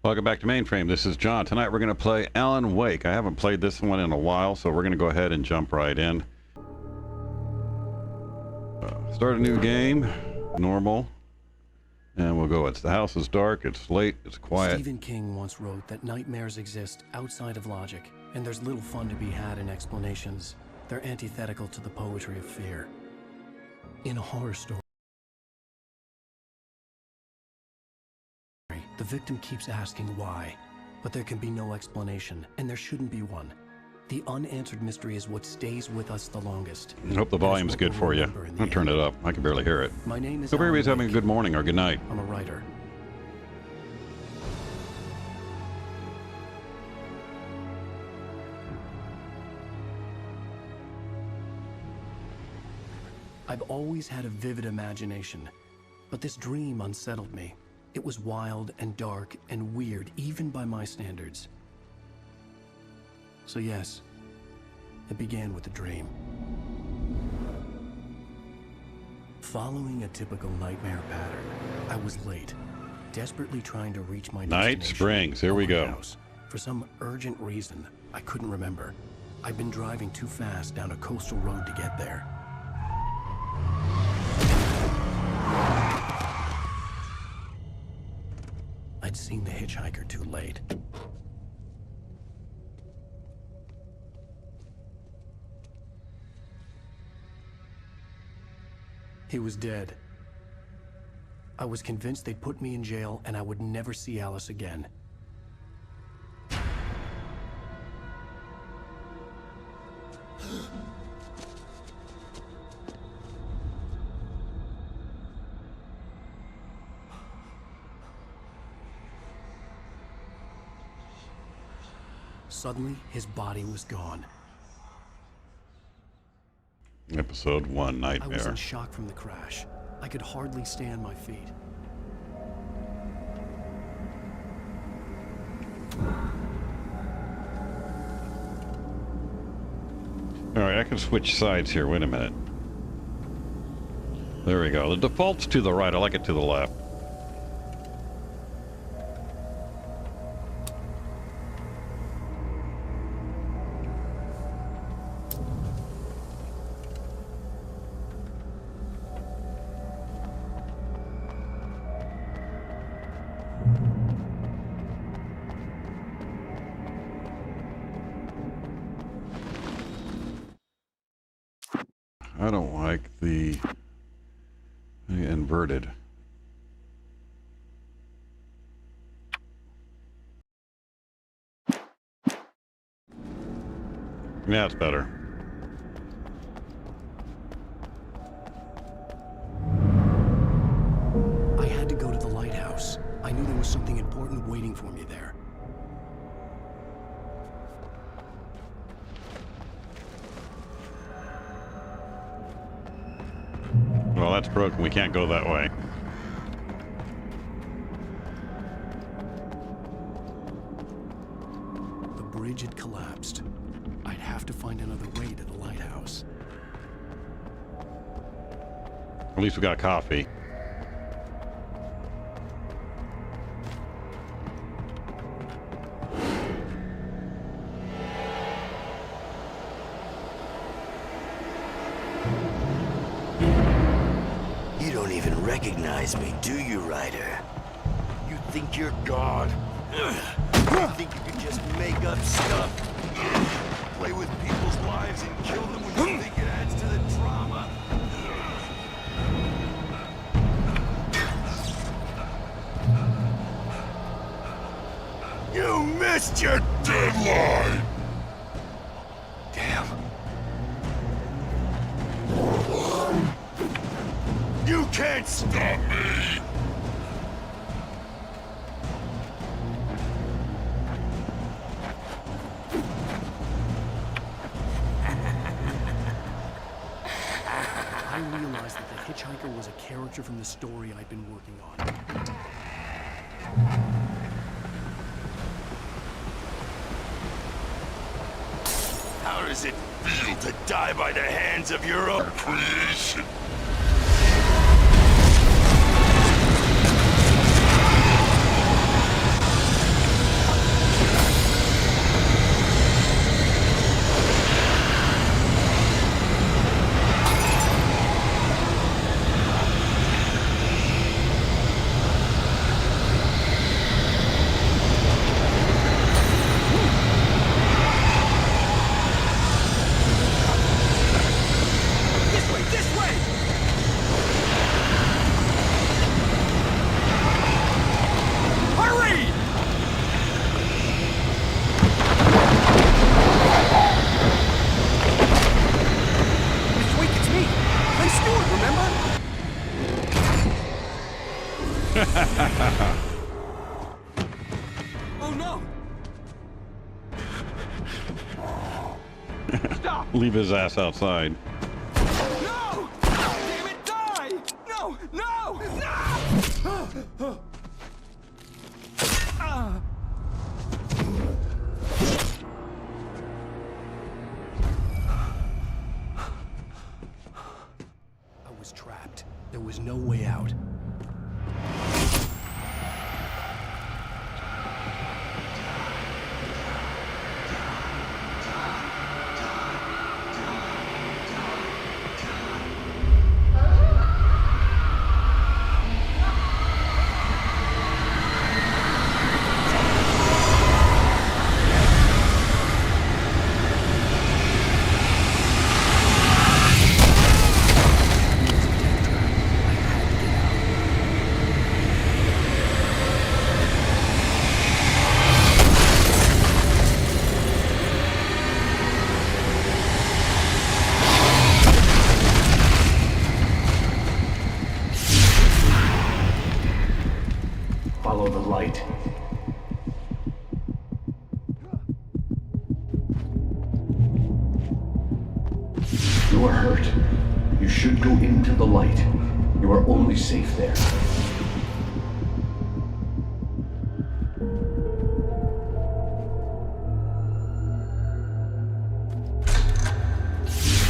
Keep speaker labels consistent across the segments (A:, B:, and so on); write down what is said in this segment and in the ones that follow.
A: Welcome back to Mainframe. This is John. Tonight we're going to play Alan Wake. I haven't played this one in a while, so we're going to go ahead and jump right in. Start a new game, normal, and we'll go. The house is dark, it's late, it's quiet.
B: Stephen King once wrote that nightmares exist outside of logic, and there's little fun to be had in explanations. They're antithetical to the poetry of fear. In a horror story, the victim keeps asking why, but there can be no explanation, and there shouldn't be one. The unanswered mystery is what stays with us the longest.
A: I hope the volume's good for you. I'll turn it up. I can barely hear it.
B: My name is
A: Hope everybody's having a good morning or good night.
B: I'm a writer. I've always had a vivid imagination, but this dream unsettled me. It was wild and dark and weird, even by my standards. So yes, it began with a dream. Following a typical nightmare pattern, I was late, desperately trying to reach my destination.
A: Night Springs, here we go.
B: For some urgent reason, I couldn't remember. I'd been driving too fast down a coastal road to get there. I'd seen the hitchhiker too late. He was dead. I was convinced they'd put me in jail and I would never see Alice again. Suddenly, his body was gone.
A: Episode 1, Nightmare.
B: I was in shock from the crash. I could hardly stay on my feet.
A: Alright, I can switch sides here. Wait a minute. There we go. The default's to the right. I like it to the left. I don't like the inverted. Yeah, it's better.
B: I had to go to the lighthouse. I knew there was something important waiting for me there.
A: Well, that's broken. We can't go that way.
B: The bridge had collapsed. I'd have to find another way to the lighthouse.
A: At least we got coffee.
C: You don't even recognize me, do you, Ryder? You think you're God? You think you can just make up stuff? Play with people's lives and kill them when you think it adds to the drama? You missed your deadline! Damn. You can't stop me!
B: I realized that the hitchhiker was a character from the story I'd been working on.
C: How does it feel to die by the hands of your own creation?
D: Oh no! Stop!
A: Leave his ass outside.
D: No! Damn it, die! No! No! No!
B: I was trapped. There was no way out.
E: Follow the light. You are hurt. You should go into the light. You are only safe there.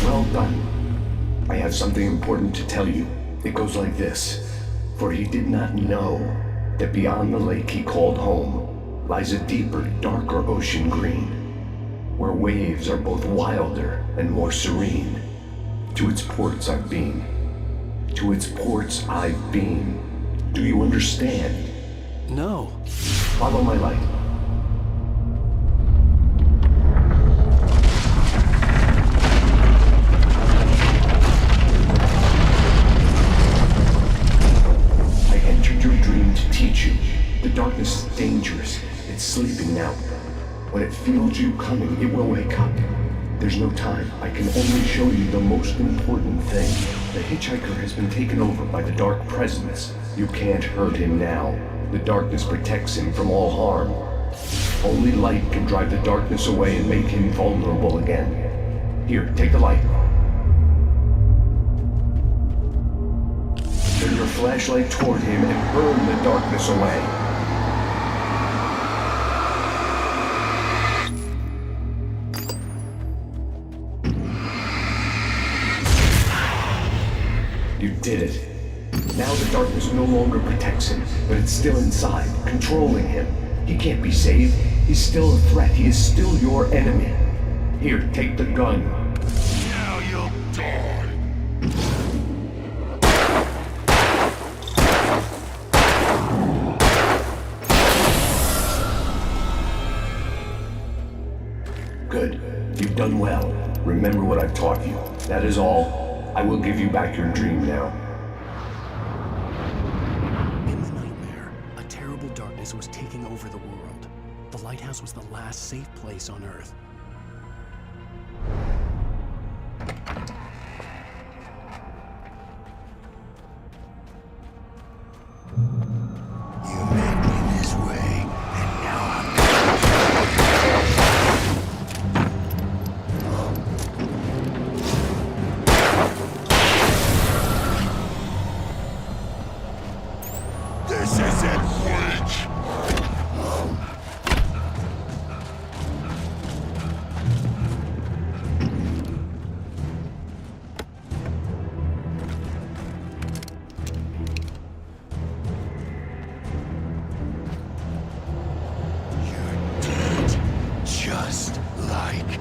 E: Well done. I have something important to tell you. It goes like this. For he did not know that beyond the lake he called home lies a deeper, darker ocean green, where waves are both wilder and more serene. To its ports I've been. To its ports I've been. Do you understand?
B: No.
E: Follow my light. I entered your dream to teach you. The darkness is dangerous. It's sleeping now. When it feels you coming, it will wake up. There's no time. I can only show you the most important thing. The hitchhiker has been taken over by the dark presence. You can't hurt him now. The darkness protects him from all harm. Only light can drive the darkness away and make him vulnerable again. Here, take the light. Turn your flashlight toward him and burn the darkness away. You did it. Now the darkness no longer protects him, but it's still inside, controlling him. He can't be saved. He's still a threat. He is still your enemy. Here, take the gun.
C: Now you'll die.
E: Good. You've done well. Remember what I've taught you. That is all. I will give you back your dream now.
B: In the nightmare, a terrible darkness was taking over the world. The lighthouse was the last safe place on Earth.
C: You made me this way, and now I'm This isn't Witch! You're dead, just like...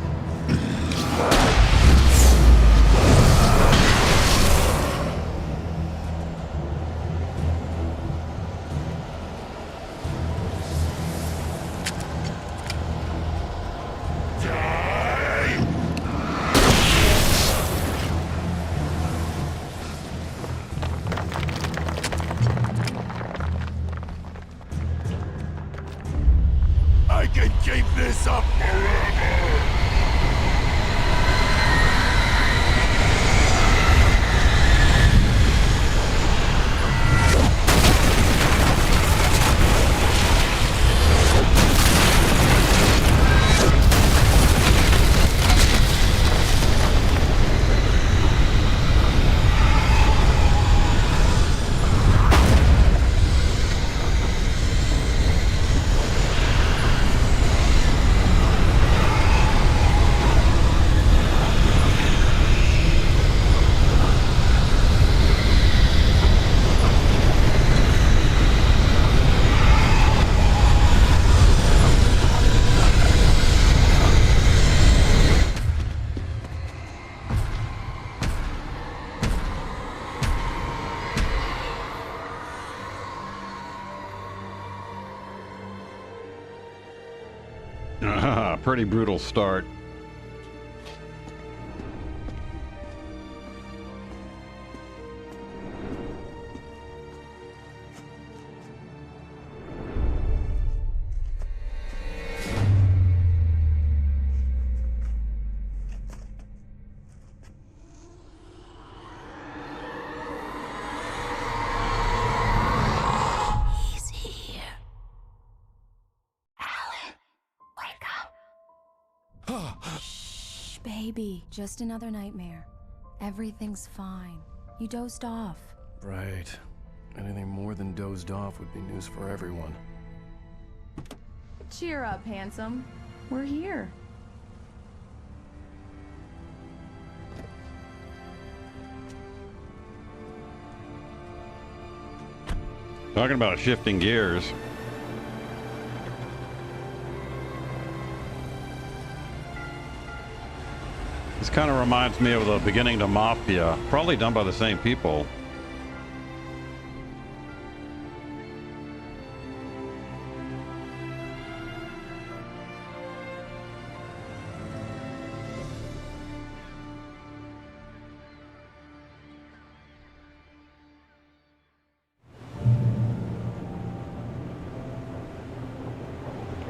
C: I can keep this up forever!
A: Pretty brutal start.
F: Baby, just another nightmare. Everything's fine. You dozed off.
B: Right. Anything more than dozed off would be news for everyone.
F: Cheer up, handsome. We're here.
A: Talking about shifting gears. This kind of reminds me of the beginning to Mafia, probably done by the same people.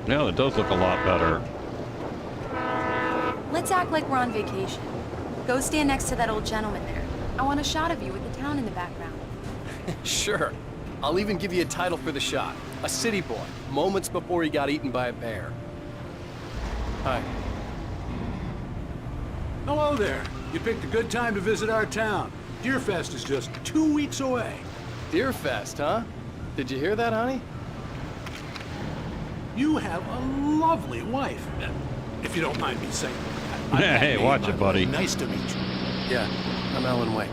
A: Yeah, it does look a lot better.
F: Let's act like we're on vacation. Go stand next to that old gentleman there. I want a shot of you with the town in the background.
G: Sure. I'll even give you a title for the shot. A city boy, moments before he got eaten by a bear. Hi.
H: Hello there. You picked a good time to visit our town. Deerfest is just 2 weeks away.
G: Deerfest, huh? Did you hear that, honey?
H: You have a lovely wife, if you don't mind me saying.
A: Hey, watch it, buddy.
H: Nice to meet you.
B: Yeah, I'm Alan Wake.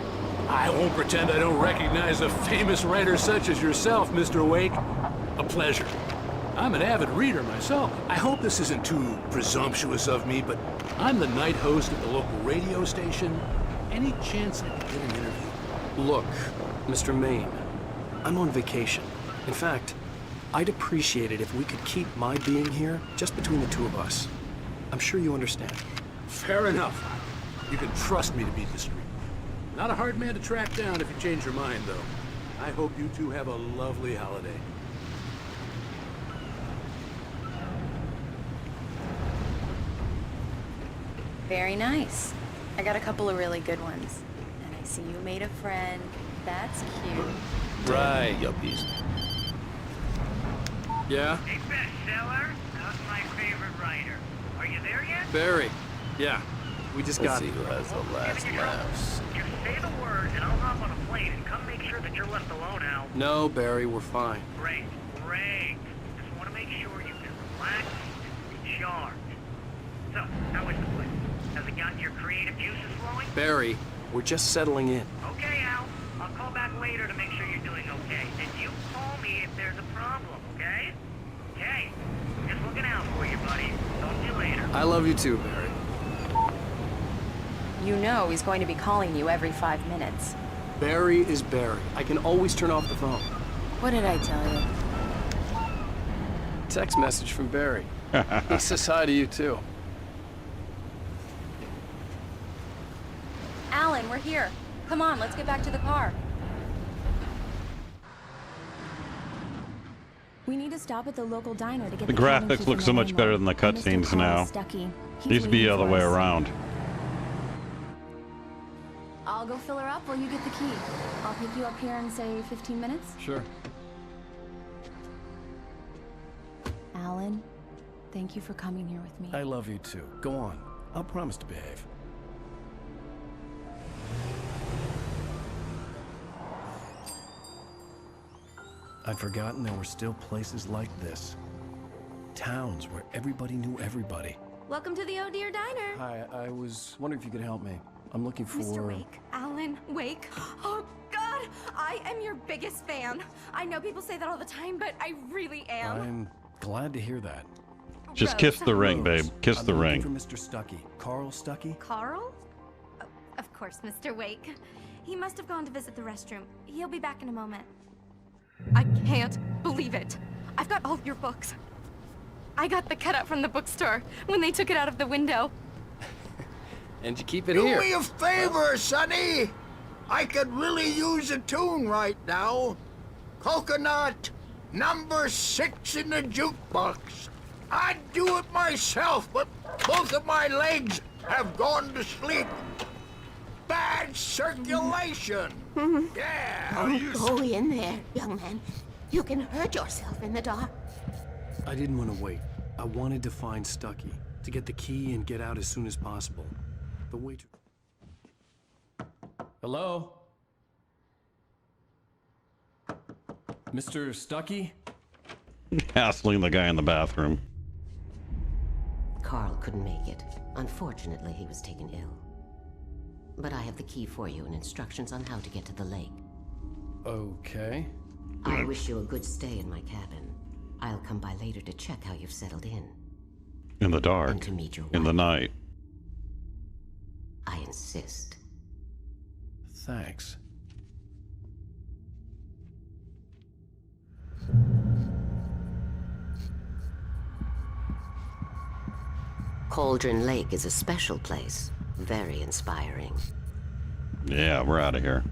H: I won't pretend I don't recognize a famous writer such as yourself, Mr. Wake. A pleasure. I'm an avid reader myself. I hope this isn't too presumptuous of me, but I'm the night host at the local radio station. Any chance I could get an interview?
B: Look, Mr. Maine, I'm on vacation. In fact, I'd appreciate it if we could keep my being here just between the two of us. I'm sure you understand.
H: Fair enough. You can trust me to be discreet. Not a hard man to track down if you change your mind, though. I hope you two have a lovely holiday.
F: Very nice. I got a couple of really good ones. And I see you made a friend. That's cute.
G: Right.
H: Yuppies.
G: Yeah?
I: Hey, bestseller, how's my favorite writer? Are you there yet?
G: Barry. Yeah. We just got...
C: Let's see who has the last laughs.
I: Just say the word and I'll hop on a plane and come make sure that you're left alone, Al.
B: No, Barry, we're fine.
I: Great, great. Just want to make sure you can relax and recharge. So, how is the place? Has it gotten your creative juices flowing?
B: Barry, we're just settling in.
I: Okay, Al. I'll call back later to make sure you're doing okay. And you call me if there's a problem, okay? Okay. Just looking out for you, buddy. Talk to you later.
B: I love you too, Barry.
F: You know he's going to be calling you every 5 minutes.
B: Barry is Barry. I can always turn off the phone.
F: What did I tell you?
G: Text message from Barry. He says hi to you, too.
F: Alan, we're here. Come on, let's get back to the car. We need to stop at the local diner to get
A: The graphics look so much better than the cutscenes now. Used to be the other way around.
F: I'll go fill her up while you get the key. I'll pick you up here in, say, 15 minutes.
G: Sure.
F: Alan, thank you for coming here with me.
B: I love you too. Go on. I'll promise to behave. I'd forgotten there were still places like this. Towns where everybody knew everybody.
J: Welcome to the Oh Dear Diner.
B: Hi, I was wondering if you could help me. I'm looking for...
J: Mr. Wake. Alan Wake. Oh, God! I am your biggest fan. I know people say that all the time, but I really am.
B: I'm glad to hear that.
A: Just
J: Rose.
A: kiss the ring, babe. Kiss the
B: I'm
A: ring.
B: looking for Mr. Stuckey. Carl Stuckey?
J: Carl? Oh, of course, Mr. Wake. He must have gone to visit the restroom. He'll be back in a moment. I can't believe it. I've got all of your books. I got the cutout from the bookstore when they took it out of the window.
G: And you keep it
K: Do
G: here.
K: me a favor, Sonny. I could really use a tune right now. Coconut, number 6 in the jukebox. I'd do it myself, but both of my legs have gone to sleep. Bad circulation. Yeah.
L: Don't go in there, young man. You can hurt yourself in the dark.
B: I didn't want to wait. I wanted to find Stucky, to get the key and get out as soon as possible. The waitress... Hello? Mr. Stucky?
A: Hassling the guy in the bathroom.
L: Carl couldn't make it. Unfortunately, he was taken ill. But I have the key for you and instructions on how to get to the lake.
B: Okay.
L: I wish you a good stay in my cabin. I'll come by later to check how you've settled in.
A: In the dark.
L: And to meet your
A: in the
L: wife.
A: night.
L: I insist.
B: Thanks.
L: Cauldron Lake is a special place. Very inspiring.
A: Yeah, we're out of here.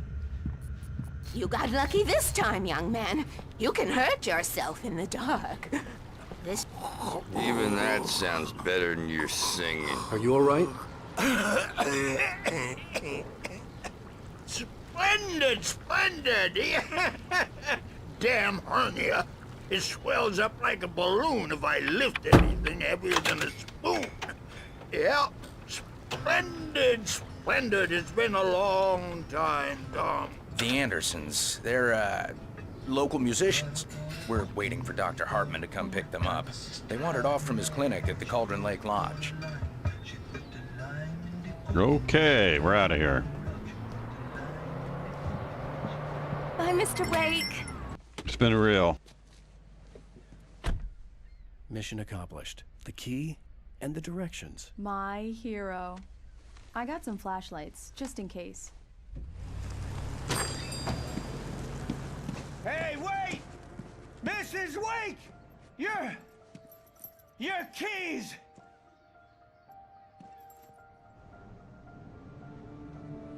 L: You got lucky this time, young man. You can hurt yourself in the dark. This...
C: Even that sounds better than your singing.
G: Are you all right?
K: Splendid, splendid! Damn hernia. It swells up like a balloon if I lift anything heavier than a spoon. Yeah, splendid, splendid. It's been a long time, Tom.
M: The Andersons, they're, local musicians. We're waiting for Dr. Hartman to come pick them up. They wandered off from his clinic at the Cauldron Lake Lodge.
A: Okay, we're out of here.
J: Bye, Mr. Wake.
A: It's been real.
B: Mission accomplished. The key and the directions.
N: My hero. I got some flashlights, just in case.
D: Hey, wait! Mrs. Wake! Your keys!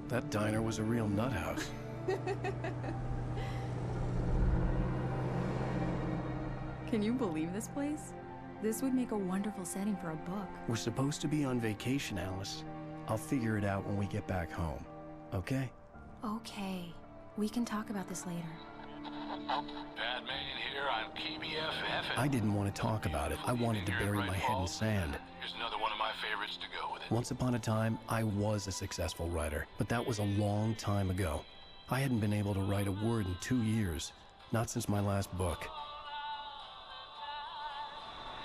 B: That diner was a real nut house.
N: Can you believe this place? This would make a wonderful setting for a book.
B: We're supposed to be on vacation, Alice. I'll figure it out when we get back home. Okay?
N: Okay. We can talk about this later.
H: Bad man here on KBFF.
B: I didn't want to talk about it. I wanted to bury my head in sand.
H: Here's another one of my favorites to go with it.
B: Once upon a time, I was a successful writer, but that was a long time ago. I hadn't been able to write a word in 2 years, not since my last book.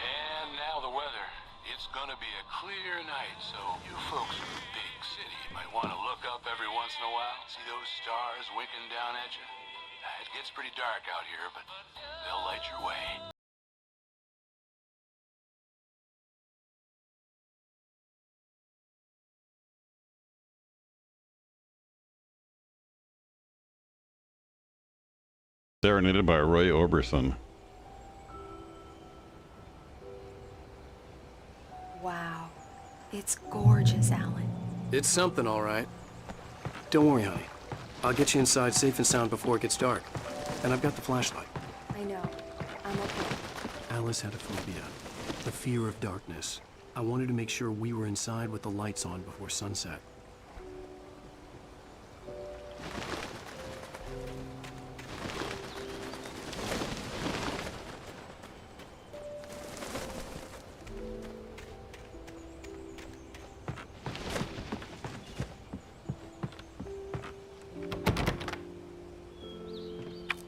H: And now the weather. It's gonna be a clear night, so you folks in the big city might want to look up every once in a while. See those stars winking down at you? It gets pretty dark out here, but they'll light your way.
A: Serenaded by Roy Orbison.
F: Wow. It's gorgeous, Alan.
B: It's something, all right. Don't worry, honey. I'll get you inside safe and sound before it gets dark. And I've got the flashlight.
F: I know. I'm okay.
B: Alice had a phobia. The fear of darkness. I wanted to make sure we were inside with the lights on before sunset.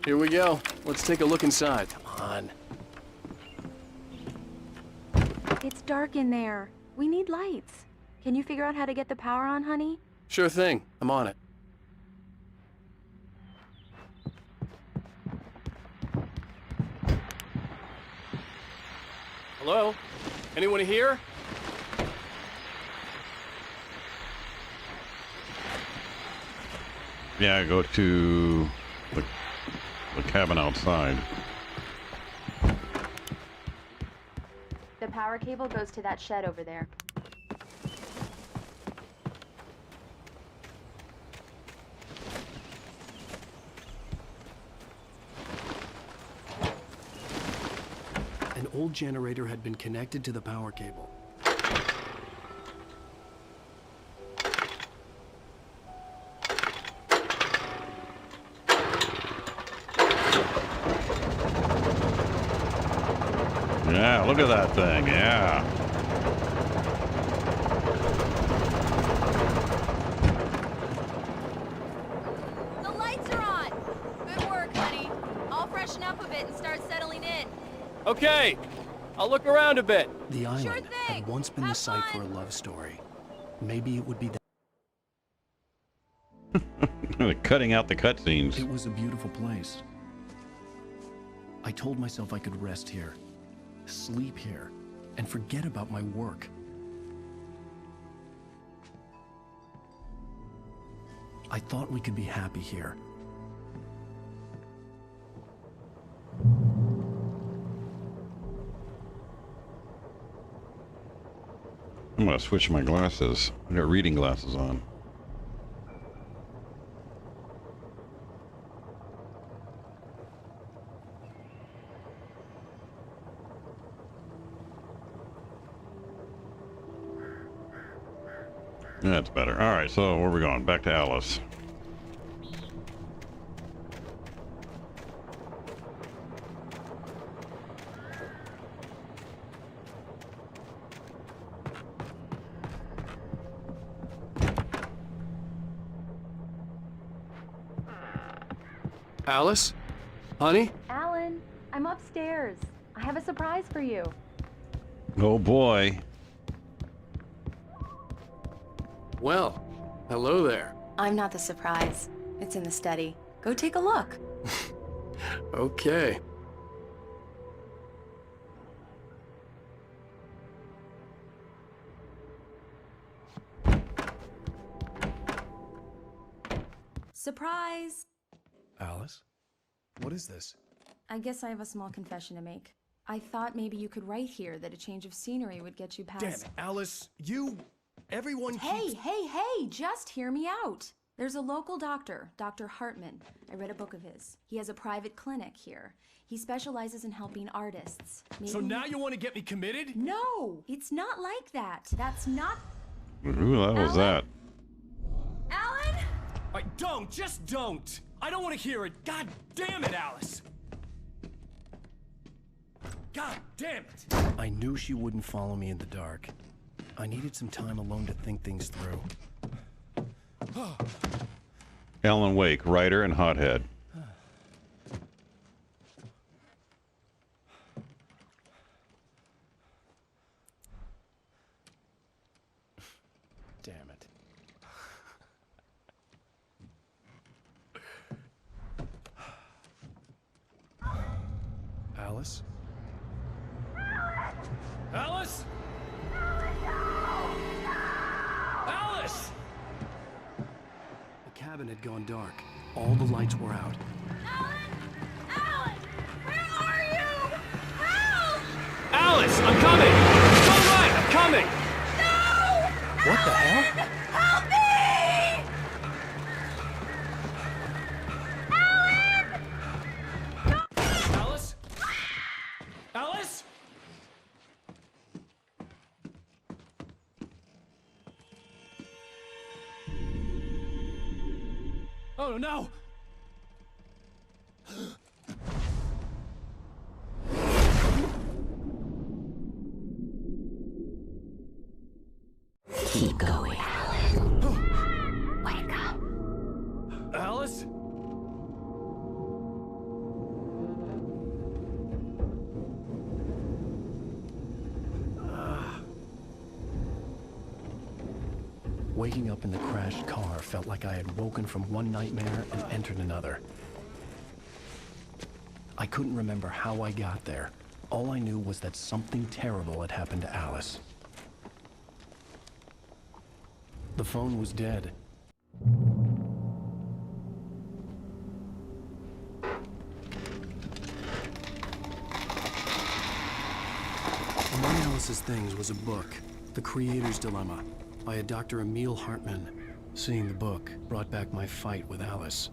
G: Here we go. Let's take a look inside. Come on.
J: It's dark in there. We need lights. Can you figure out how to get the power on, honey?
G: Sure thing. I'm on it. Hello? Anyone here?
A: Yeah, go to the cabin outside.
F: The power cable goes to that shed over there.
B: An old generator had been connected to the power cable.
A: Yeah, look at that thing, yeah.
F: The lights are on! Good work, honey. I'll freshen up a bit and start settling in.
G: Okay, I'll look around a bit.
B: The island had once been the site for a love story. Maybe it would be that.
A: Cutting out the cutscenes.
B: It was a beautiful place. I told myself I could rest here, sleep here, and forget about my work. I thought we could be happy here.
A: I'm gonna switch my glasses. I got reading glasses on. That's better. All right, so where are we going? Back to Alice.
G: Alice? Honey?
F: Alan, I'm upstairs. I have a surprise for you.
A: Oh boy.
G: Well, hello there.
F: I'm not the surprise. It's in the study. Go take a look.
G: Okay.
N: Surprise!
B: Alice? What is this?
N: I guess I have a small confession to make. I thought maybe you could write here that a change of scenery would get you past...
B: Damn it, Alice, everyone
N: Hey,
B: keeps...
N: hey, just hear me out. There's a local doctor, Dr. Hartman. I read a book of his. He has a private clinic here. He specializes in helping artists.
B: So now you want to get me committed?
N: No, it's not like that. That's not...
A: Who the hell was that?
N: Alan?
B: Just don't! I don't want to hear it. God damn it, Alice! God damn it! I knew she wouldn't follow me in the dark. I needed some time alone to think things through.
A: Alan Wake, writer and hothead.
B: Damn it. Alice? Alice? Alice! The cabin had gone dark. All the lights were out.
G: Alice, I'm coming! It's all right, I'm coming! No! What the hell?
J: Help me!
B: Alice? Alice? Oh no!
L: Keep going, Alan. Wake up.
B: Alice? Waking up in the crashed car felt like I had woken from one nightmare and entered another. I couldn't remember how I got there. All I knew was that something terrible had happened to Alice. The phone was dead. A Alice's things was a book, The Creator's Dilemma, by a Dr. Emil Hartman. Seeing the book brought back my fight with Alice.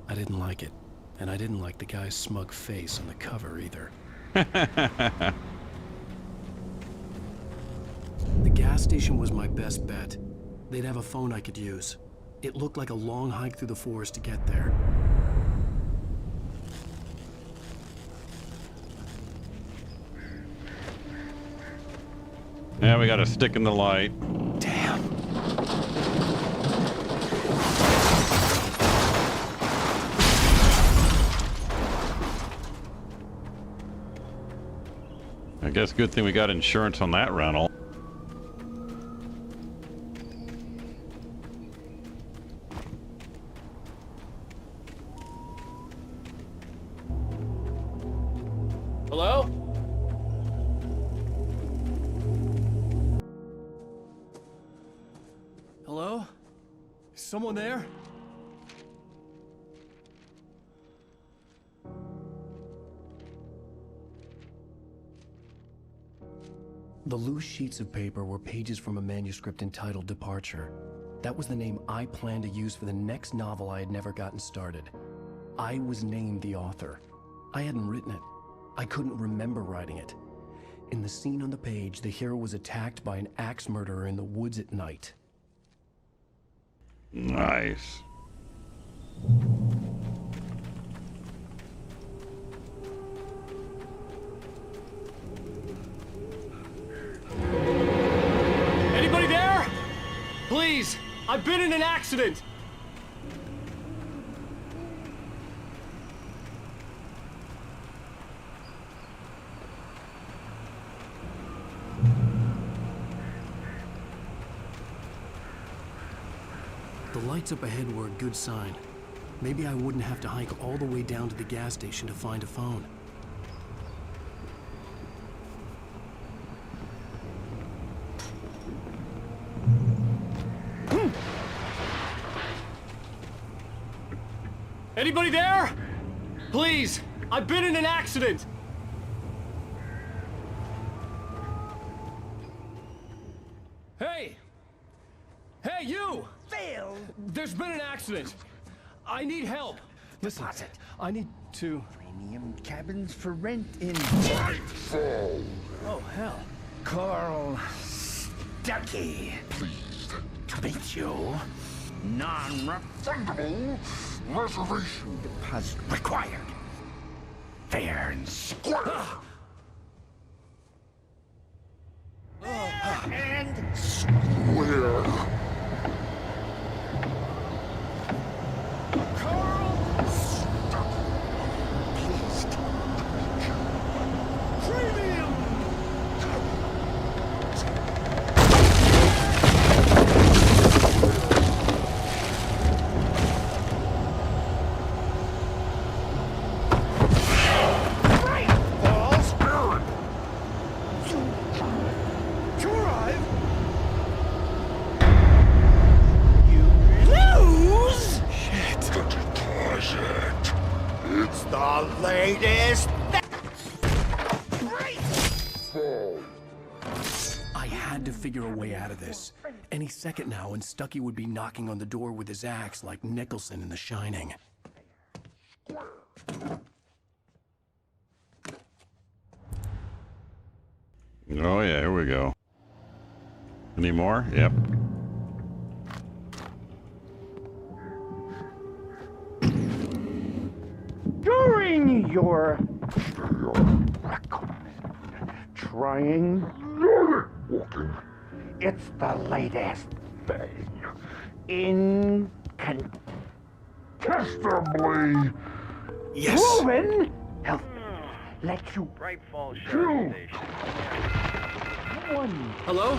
B: I didn't like it, and I didn't like the guy's smug face on the cover either. The gas station was my best bet. They'd have a phone I could use. It looked like a long hike through the forest to get there.
A: Yeah, we got a stick in the light.
B: Damn.
A: I guess good thing we got insurance on that rental.
G: Hello?
B: Hello? Is someone there? The loose sheets of paper were pages from a manuscript entitled Departure. That was the name I planned to use for the next novel I had never gotten started. I was named the author. I hadn't written it. I couldn't remember writing it. In the scene on the page, the hero was attacked by an axe murderer in the woods at night.
A: Nice.
G: Anybody there? Please, I've been in an accident.
B: The lights up ahead were a good sign. Maybe I wouldn't have to hike all the way down to the gas station to find a phone.
G: Anybody there? Please, I've been in an accident. Hey! Hey, you!
D: Phil!
G: There's been an accident. I need help. Listen, I need to...
D: Premium cabins for rent in...
G: Oh, hell.
D: Carl Stuckey. Pleased to meet you. Non-refundable reservation deposit required. Fair and square. And square. Carl Stuckey. Pleased to meet you. Premium. Latest.
B: I had to figure a way out of this. Any second now, and Stuckey would be knocking on the door with his axe like Nicholson in The Shining.
A: Oh yeah, here we go. Any more? Yep.
K: During your recommend trying walking, it's the latest thing. Incontestably proven health let you choose one.
G: Hello?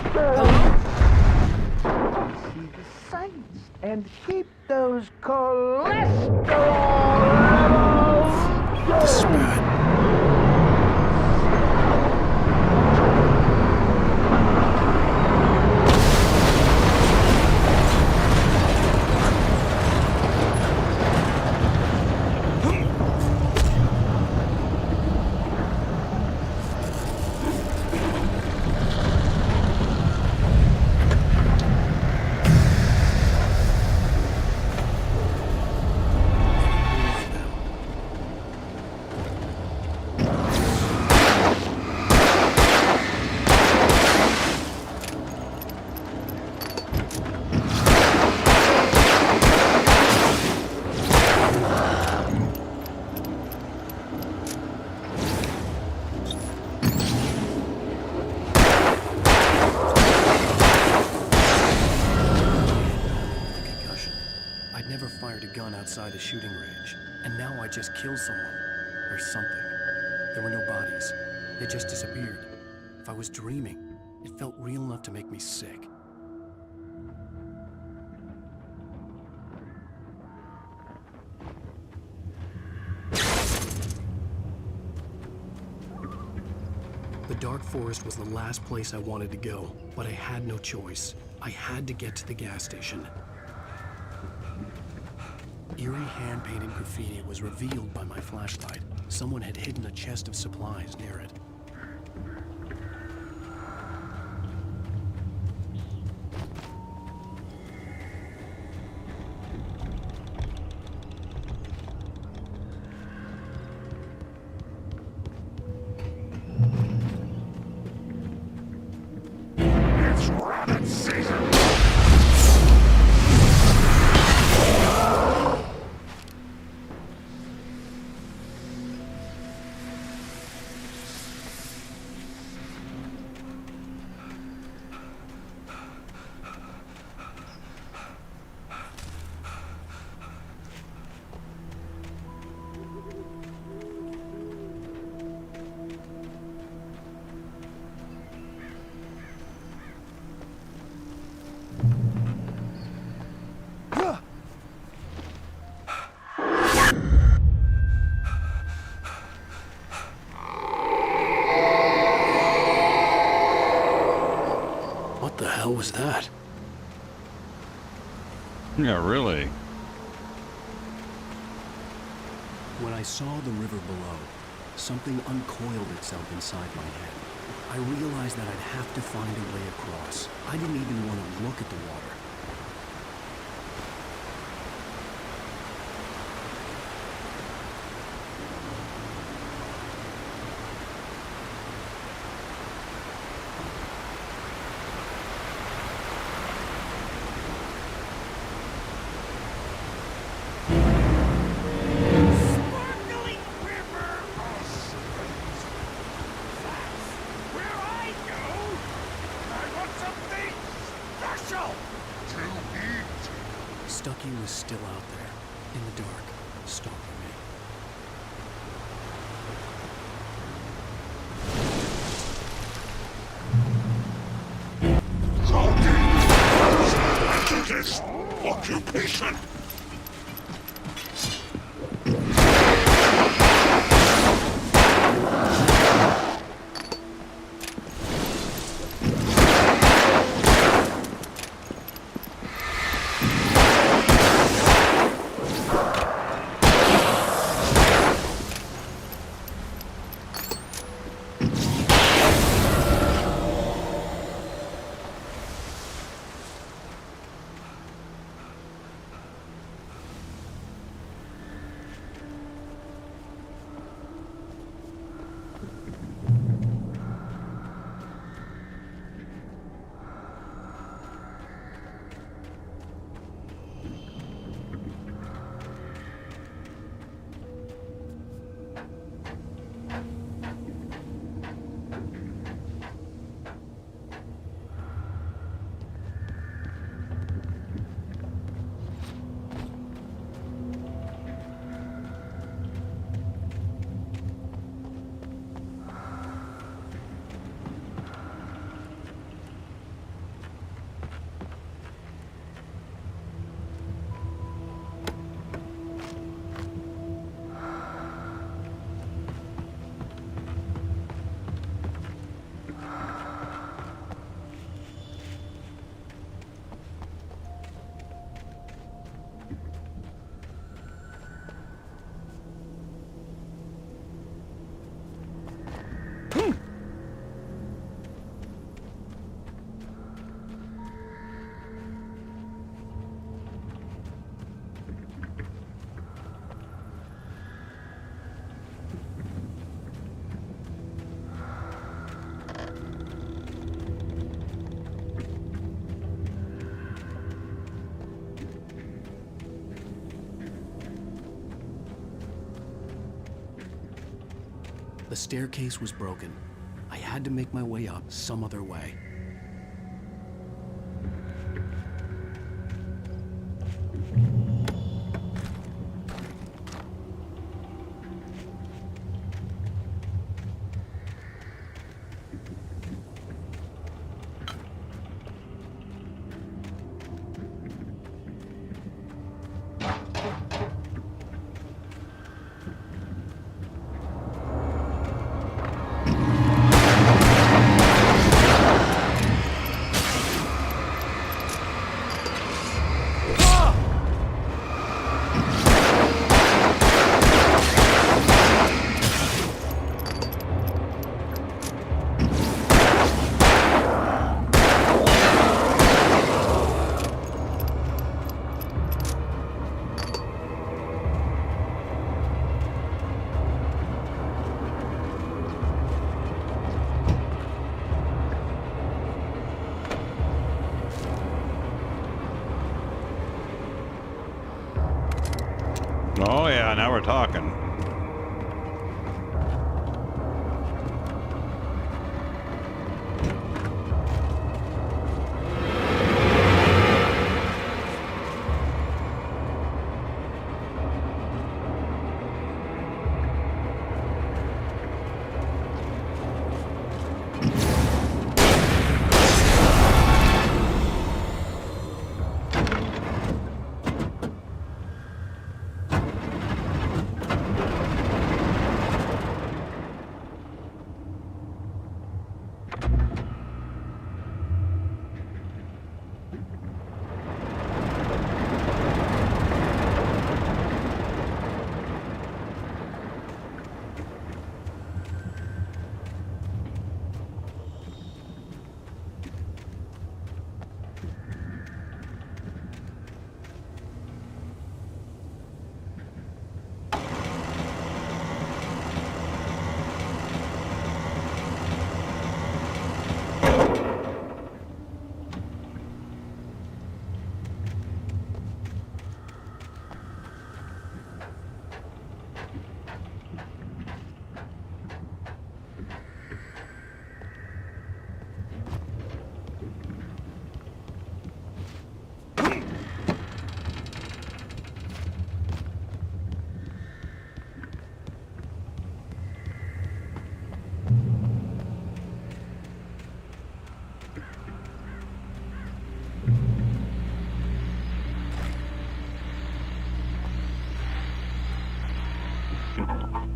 K: See the sights and keep those cholesterol levels down.
B: gun outside a shooting range, and now I just killed someone. Or something. There were no bodies. They just disappeared. If I was dreaming, it felt real enough to make me sick. The dark forest was the last place I wanted to go, but I had no choice. I had to get to the gas station. Eerie hand-painted graffiti was revealed by my flashlight. Someone had hidden a chest of supplies near it.
D: It's rabbit season!
B: What the hell was that?
A: Yeah, really.
B: When I saw the river below, something uncoiled itself inside my head. I realized that I'd have to find a way across. I didn't even want to look at the water.
D: Sparkling river of springs. That's where I go. I want something special to eat.
B: Stucky was still out there, in the dark, stalking me.
D: To this occupation.
B: The staircase was broken. I had to make my way up some other way.
A: now we're talking.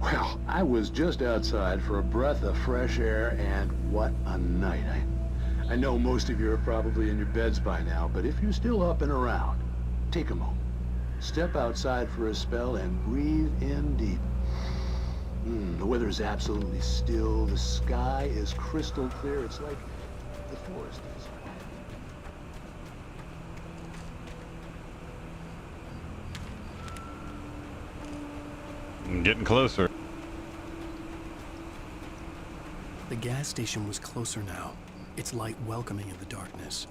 O: Well, I was just outside for a breath of fresh air, and what a night. I know most of you are probably in your beds by now, but if you're still up and around, take a moment. Step outside for a spell and breathe in deep. The weather is absolutely still. The sky is crystal clear. It's like the forest is.
A: I'm getting closer.
B: The gas station was closer now, its light welcoming in the darkness.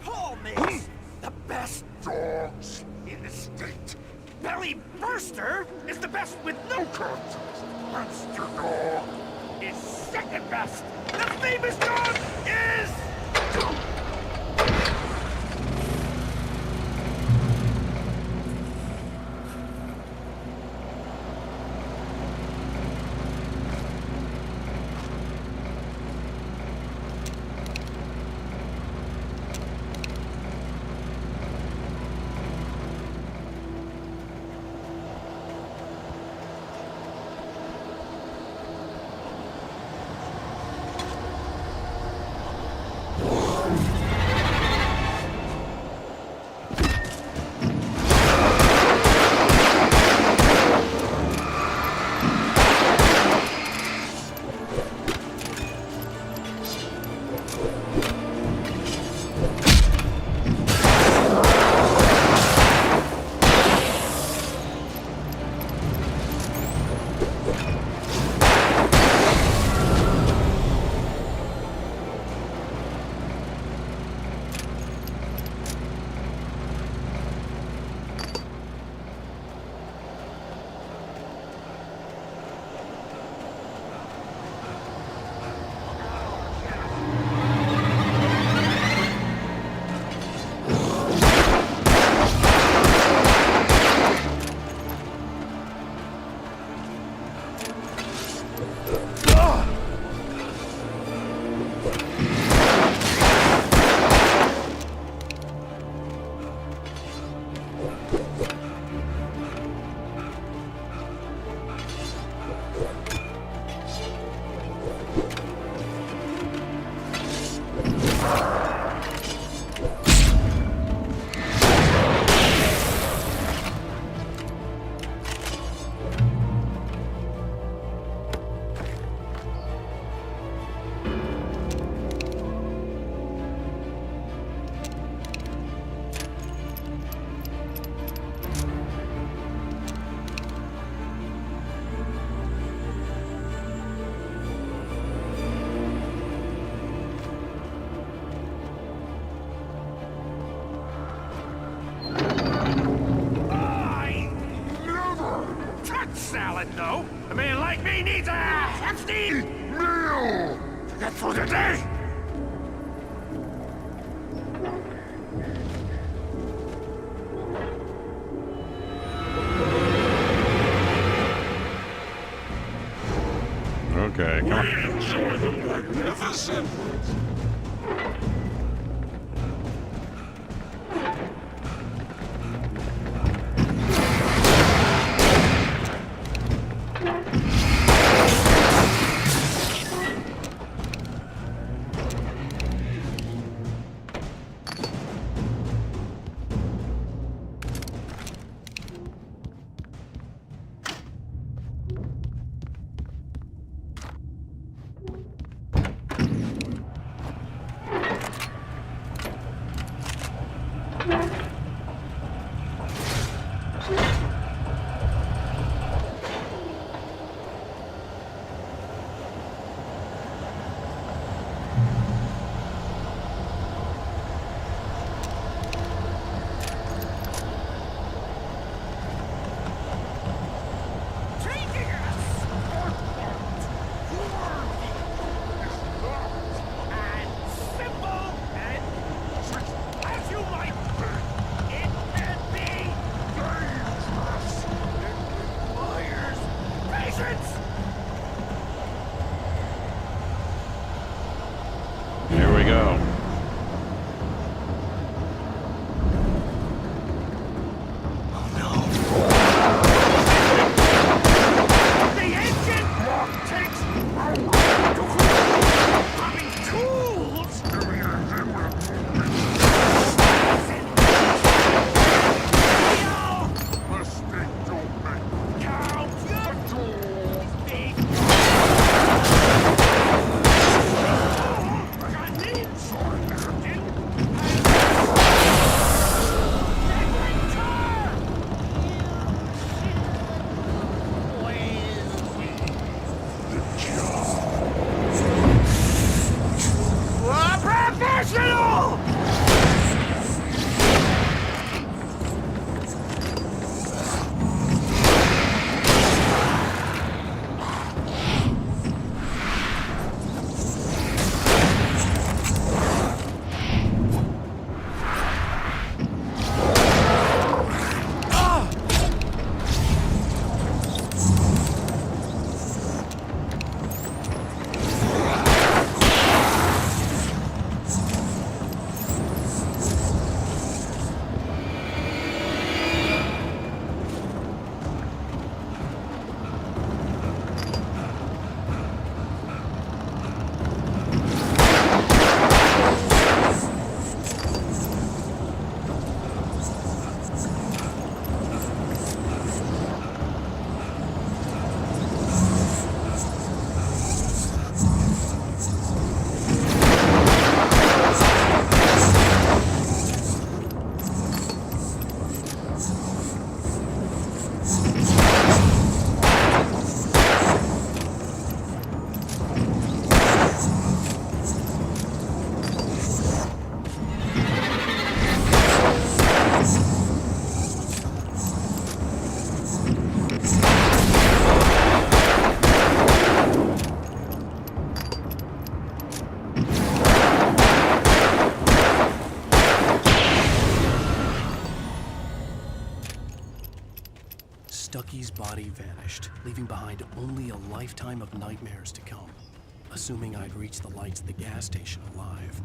D: Paul makes the best dogs in the state. Belly Burster is the best with no contest. Monster Dog is second best. The famous dog is... like me needs a hefty meal to get through the day.
A: Okay, come on.
D: Enjoy the magnificent.
A: Here we go.
B: Stucky's body vanished, leaving behind only a lifetime of nightmares to come, assuming I'd reach the lights at the gas station alive.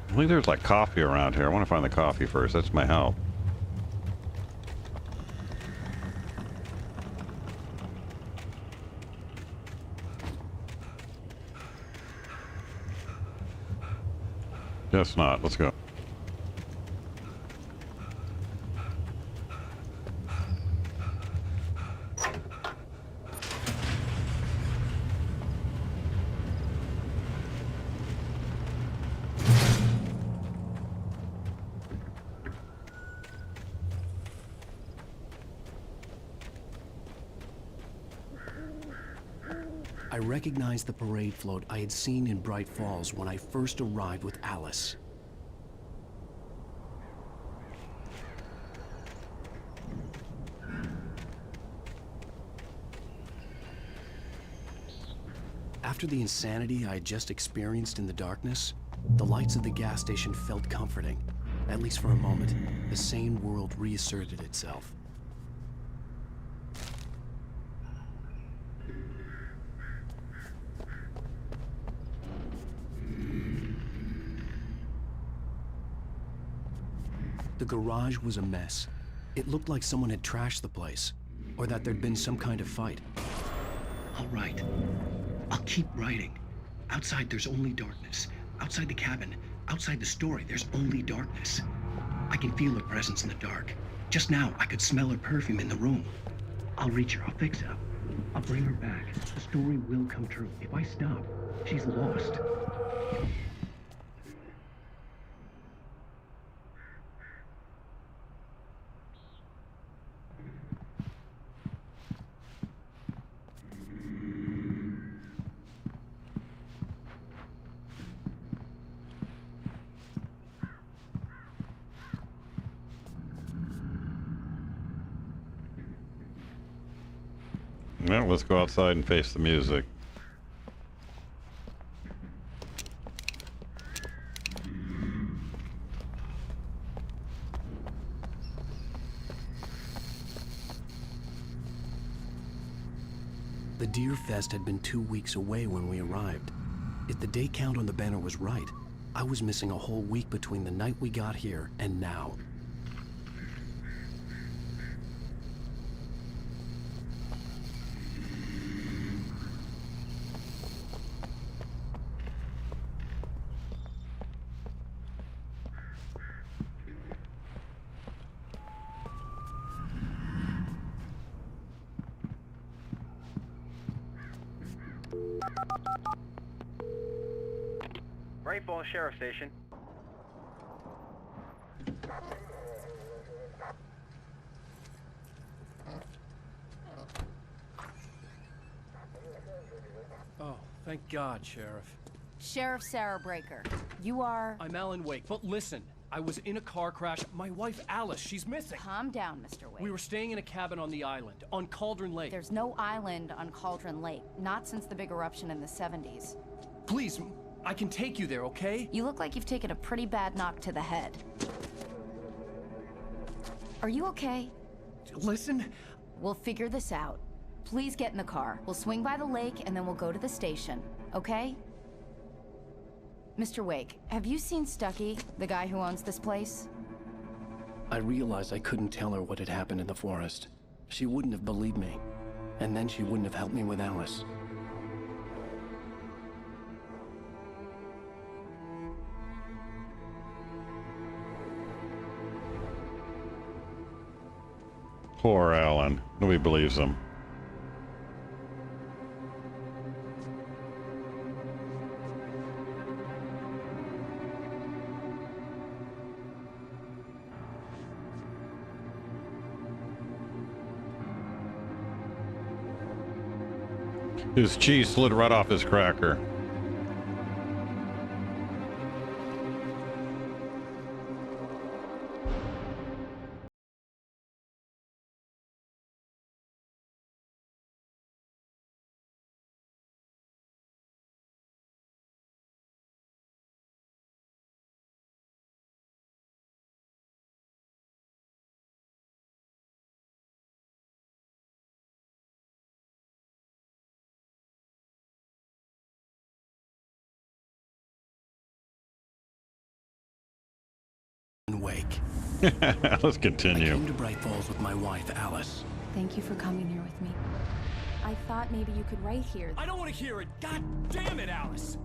A: I think there's like coffee around here. I want to find the coffee first. That's my help. Guess not. Let's go.
B: I recognized the parade float I had seen in Bright Falls when I first arrived with Alice. After the insanity I had just experienced in the darkness, the lights of the gas station felt comforting. At least for a moment, the sane world reasserted itself. The garage was a mess. It looked like someone had trashed the place, or that there'd been some kind of fight. I'll write. I'll keep writing. Outside, there's only darkness. Outside the cabin, outside the story, there's only darkness. I can feel her presence in the dark. Just now, I could smell her perfume in the room. I'll reach her. I'll fix her. I'll bring her back. The story will come true. If I stop, she's lost.
A: Well, let's go outside and face the music.
B: The Deer Fest had been 2 weeks away when we arrived. If the day count on the banner was right, I was missing a whole week between the night we got here and now.
P: Bright Falls Sheriff Station.
G: Oh, thank God, Sheriff.
N: Sheriff Sarah Breaker. You are...
G: I'm Alan Wake, but listen. I was in a car crash. My wife, Alice, she's missing.
N: Calm down, Mr. Wake.
G: We were staying in a cabin on the island, on Cauldron Lake.
N: There's no island on Cauldron Lake. Not since the big eruption in the 70s.
G: Please, I can take you there, okay?
N: You look like you've taken a pretty bad knock to the head. Are you okay?
G: Listen.
N: We'll figure this out. Please get in the car. We'll swing by the lake and then we'll go to the station, okay? Mr. Wake, have you seen Stucky, the guy who owns this place?
B: I realized I couldn't tell her what had happened in the forest. She wouldn't have believed me. And then she wouldn't have helped me with Alice.
A: Poor Alan. Nobody believes him. His cheese slid right off his cracker.
B: Wake.
A: Let's continue.
B: I came to Bright Falls with my wife, Alice.
N: Thank you for coming here with me. I thought maybe you could write here.
G: I don't want to hear it. God damn it, Alice.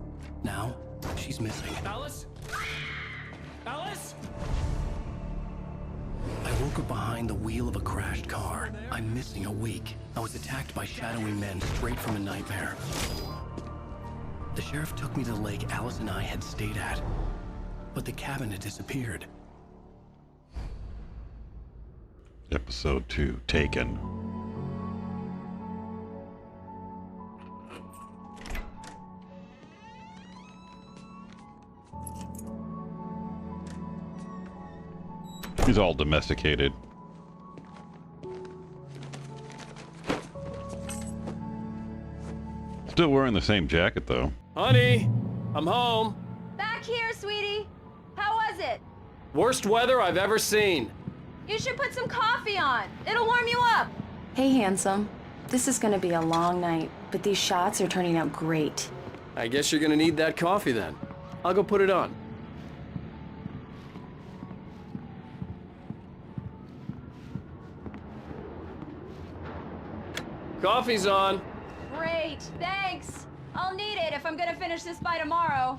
B: Now, she's missing.
G: Alice? Alice?
B: I woke up behind the wheel of a crashed car. I'm missing a week. I was attacked by shadowy men straight from a nightmare. The sheriff took me to the lake Alice and I had stayed at, but the cabin had disappeared.
A: Episode 2, Taken. He's all domesticated. Still wearing the same jacket, though.
G: Honey, I'm home.
J: Back here, sweetie. How was it?
G: Worst weather I've ever seen.
J: You should put some coffee on. It'll warm you up.
F: Hey, handsome. This is gonna be a long night, but these shots are turning out great.
G: I guess you're gonna need that coffee then. I'll go put it on. Coffee's on.
J: Great, thanks. I'll need it if I'm gonna finish this by tomorrow.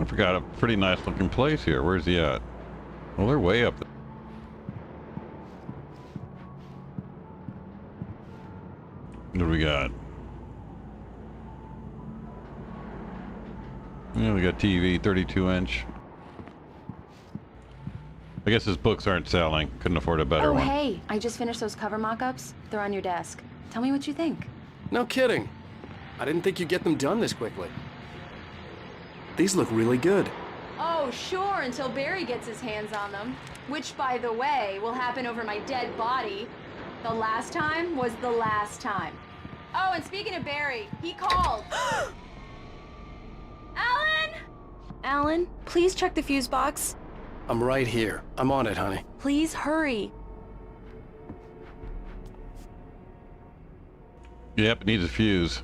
A: I forgot a pretty nice looking place here. Where's he at? Well, they're way up there. What do we got? Yeah, we got TV, 32-inch. I guess his books aren't selling. Couldn't afford a better one.
F: Oh, hey, I just finished those cover mock-ups. They're on your desk. Tell me what you think.
G: No kidding. I didn't think you'd get them done this quickly. These look really good.
J: Oh, sure, until Barry gets his hands on them. Which, by the way, will happen over my dead body. The last time was the last time. Oh, and speaking of Barry, he called. Alan!
F: Alan, please check the fuse box.
G: I'm right here. I'm on it, honey.
F: Please hurry.
A: Yep, it needs a fuse.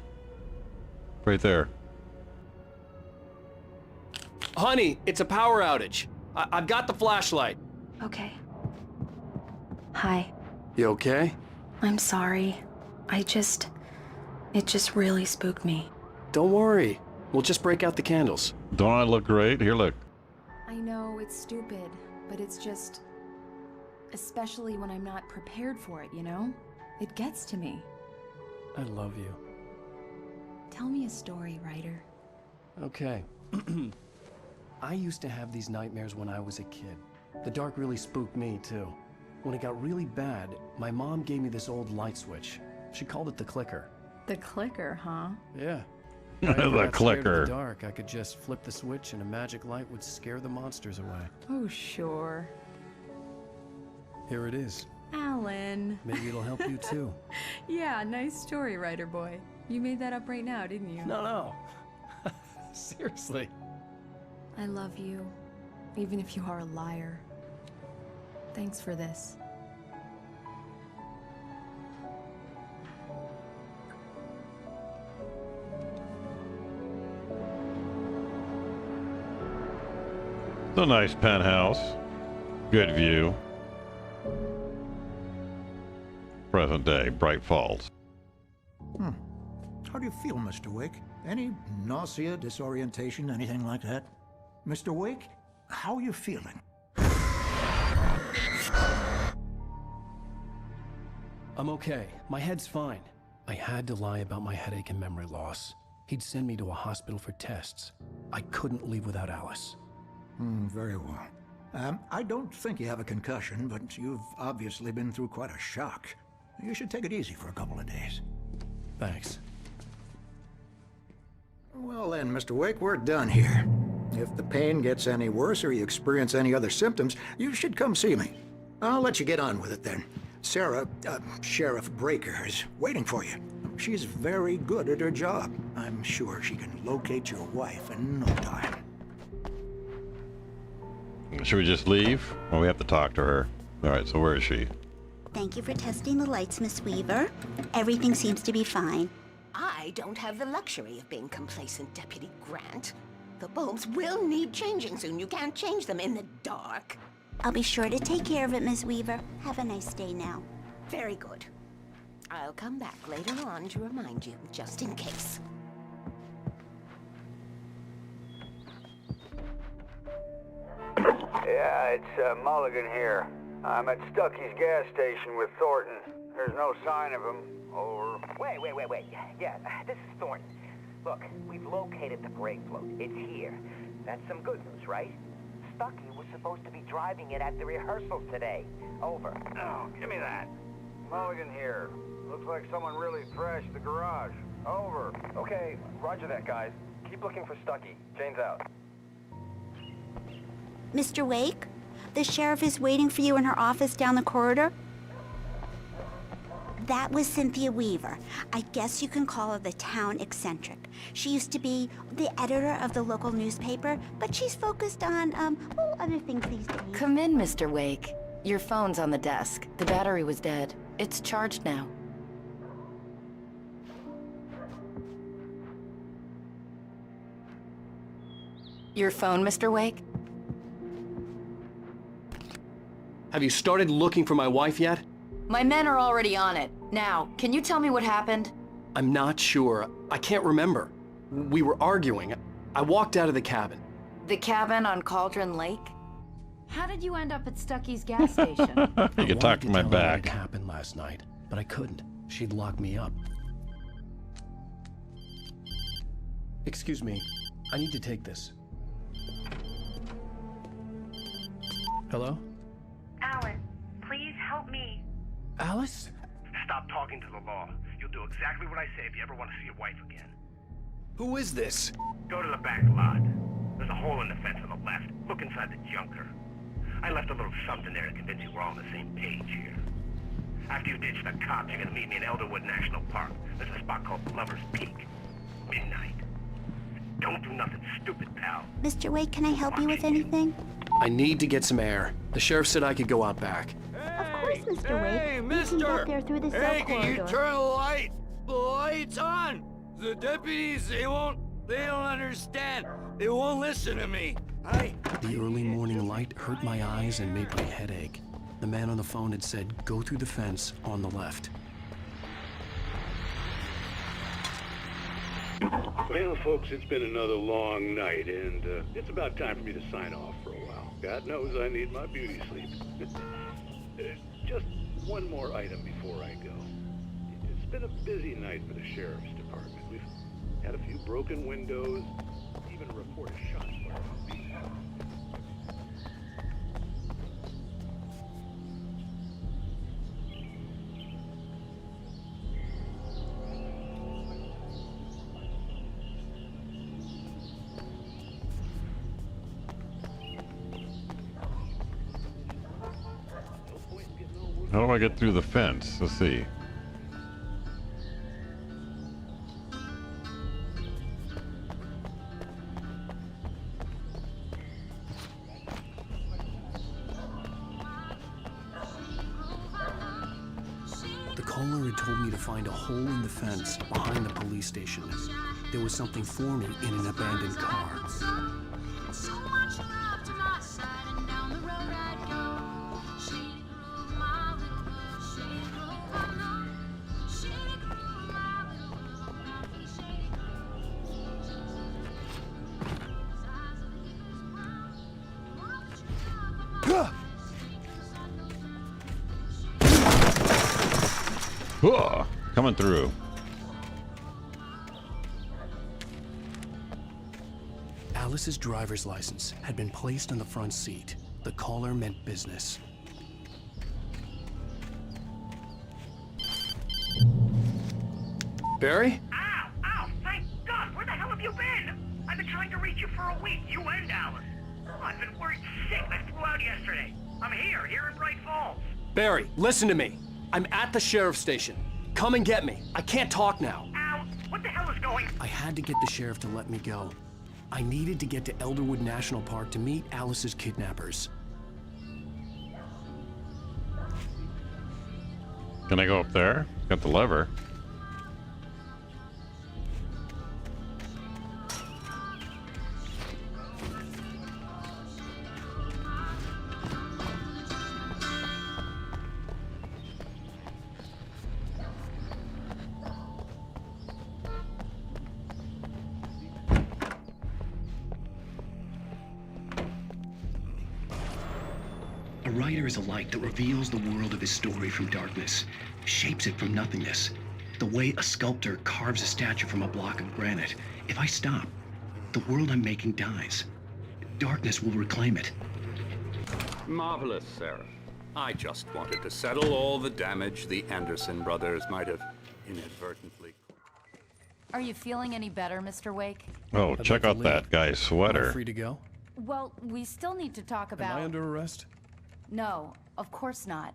A: Right there.
G: Honey, it's a power outage. I've got the flashlight.
F: Okay. Hi.
G: You okay?
F: I'm sorry. It just really spooked me.
G: Don't worry. We'll just break out the candles.
A: Don't I look great? Here, look.
N: I know it's stupid, but it's just... especially when I'm not prepared for it, you know? It gets to me.
B: I love you.
N: Tell me a story, writer.
B: Okay. I used to have these nightmares when I was a kid. The dark really spooked me, too. When it got really bad, my mom gave me this old light switch. She called it the clicker.
N: The clicker, huh?
B: Yeah.
A: The
B: If I ever got scared
A: clicker.
B: of the dark, I could just flip the switch and a magic light would scare the monsters away.
N: Oh, sure.
B: Here it is.
N: Alan.
B: Maybe it'll help you, too.
N: Yeah, nice story, writer boy. You made that up right now, didn't you?
B: No. Seriously.
N: I love you, even if you are a liar. Thanks for this.
A: It's a nice penthouse. Good view. Present day, Bright Falls.
P: How do you feel, Mr. Wake? Any nausea, disorientation, anything like that? Mr. Wake, how are you feeling?
B: I'm okay. My head's fine. I had to lie about my headache and memory loss. He'd send me to a hospital for tests. I couldn't leave without Alice.
P: Very well. I don't think you have a concussion, but you've obviously been through quite a shock. You should take it easy for a couple of days.
B: Thanks.
P: Well then, Mr. Wake, we're done here. If the pain gets any worse or you experience any other symptoms, you should come see me. I'll let you get on with it then. Sarah, Sheriff Breaker, is waiting for you. She's very good at her job. I'm sure she can locate your wife in no time.
A: Should we just leave? Well, we have to talk to her. All right, so where is she?
Q: Thank you for testing the lights, Miss Weaver. Everything seems to be fine.
L: I don't have the luxury of being complacent, Deputy Grant. The bulbs will need changing soon. You can't change them in the dark.
Q: I'll be sure to take care of it, Miss Weaver. Have a nice day now.
L: Very good. I'll come back later on to remind you, just in case.
R: Yeah, it's Mulligan here. I'm at Stucky's gas station with Thornton. There's no sign of him. Over.
I: Wait. Yeah, this is Thornton. Look, we've located the brake float. It's here. That's some good news, right? Stucky was supposed to be driving it at the rehearsals today. Over.
R: Oh, give me that. Mulligan here. Looks like someone really thrashed the garage.
S: Over. Okay, roger that, guys. Keep looking for Stucky. Jane's out.
Q: Mr. Wake, the sheriff is waiting for you in her office down the corridor. That was Cynthia Weaver. I guess you can call her the town eccentric. She used to be the editor of the local newspaper, but she's focused on, other things these days.
N: Come in, Mr. Wake. Your phone's on the desk. The battery was dead. It's charged now. Your phone, Mr. Wake?
G: Have you started looking for my wife yet?
N: My men are already on it. Now, can you tell me what happened?
G: I'm not sure. I can't remember. We were arguing. I walked out of the cabin.
N: The cabin on Cauldron Lake? How did you end up at Stucky's gas station?
A: You can talk to my back.
B: What happened last night, but I couldn't. She'd locked me up. Excuse me. I need to take this. Hello?
T: Alan, please help me.
B: Alice?
D: Stop talking to the law. You'll do exactly what I say if you ever want to see your wife again.
G: Who is this?
D: Go to the back lot. There's a hole in the fence on the left. Look inside the junker. I left a little something there to convince you we're all on the same page here. After you ditch the cops, you're gonna meet me in Elderwood National Park. There's a spot called Lover's Peak. Midnight. Don't do nothing stupid, pal.
Q: Mr. Wake, can I help you with anything?
G: I need to get some air. The sheriff said I could go out back.
Q: Of course, Mr. Wake.
K: Hey,
Q: You
K: mister!
Q: can get there through the cell
K: Can you
Q: corridor.
K: turn the lights on? The deputies, they don't understand. They won't listen to me.
B: The early morning light hurt my eyes and made my head ache. The man on the phone had said, go through the fence on the left.
O: Well, folks, it's been another long night, and it's about time for me to sign off for a while. God knows I need my beauty sleep. Just one more item before I go. It's been a busy night for the sheriff's department. We've had a few broken windows, even a report of shots fired.
A: How do I get through the fence? Let's see.
B: The caller had told me to find a hole in the fence behind the police station. There was something for me in an abandoned car.
A: Coming through.
B: Alice's driver's license had been placed on the front seat. The caller meant business.
G: Barry?
D: Ow! Thank God! Where the hell have you been? I've been trying to reach you for a week, you and Alice. I've been worried sick. I flew out yesterday. I'm here in Bright Falls.
G: Barry, listen to me. I'm at the sheriff's station. Come and get me. I can't talk now.
D: Ow! What the hell is going?
B: I had to get the sheriff to let me go. I needed to get to Elderwood National Park to meet Alice's kidnappers.
A: Can I go up there? Got the lever.
U: A writer is a light that reveals the world of his story from darkness, shapes it from nothingness. The way a sculptor carves a statue from a block of granite. If I stop, the world I'm making dies. Darkness will reclaim it.
V: Marvelous, Sarah. I just wanted to settle all the damage the Anderson brothers might have inadvertently...
N: Are you feeling any better, Mr. Wake?
A: Oh, check out that guy's sweater.
B: Free to go?
N: Well, we still need to talk about...
B: Am I under arrest?
N: No, of course not.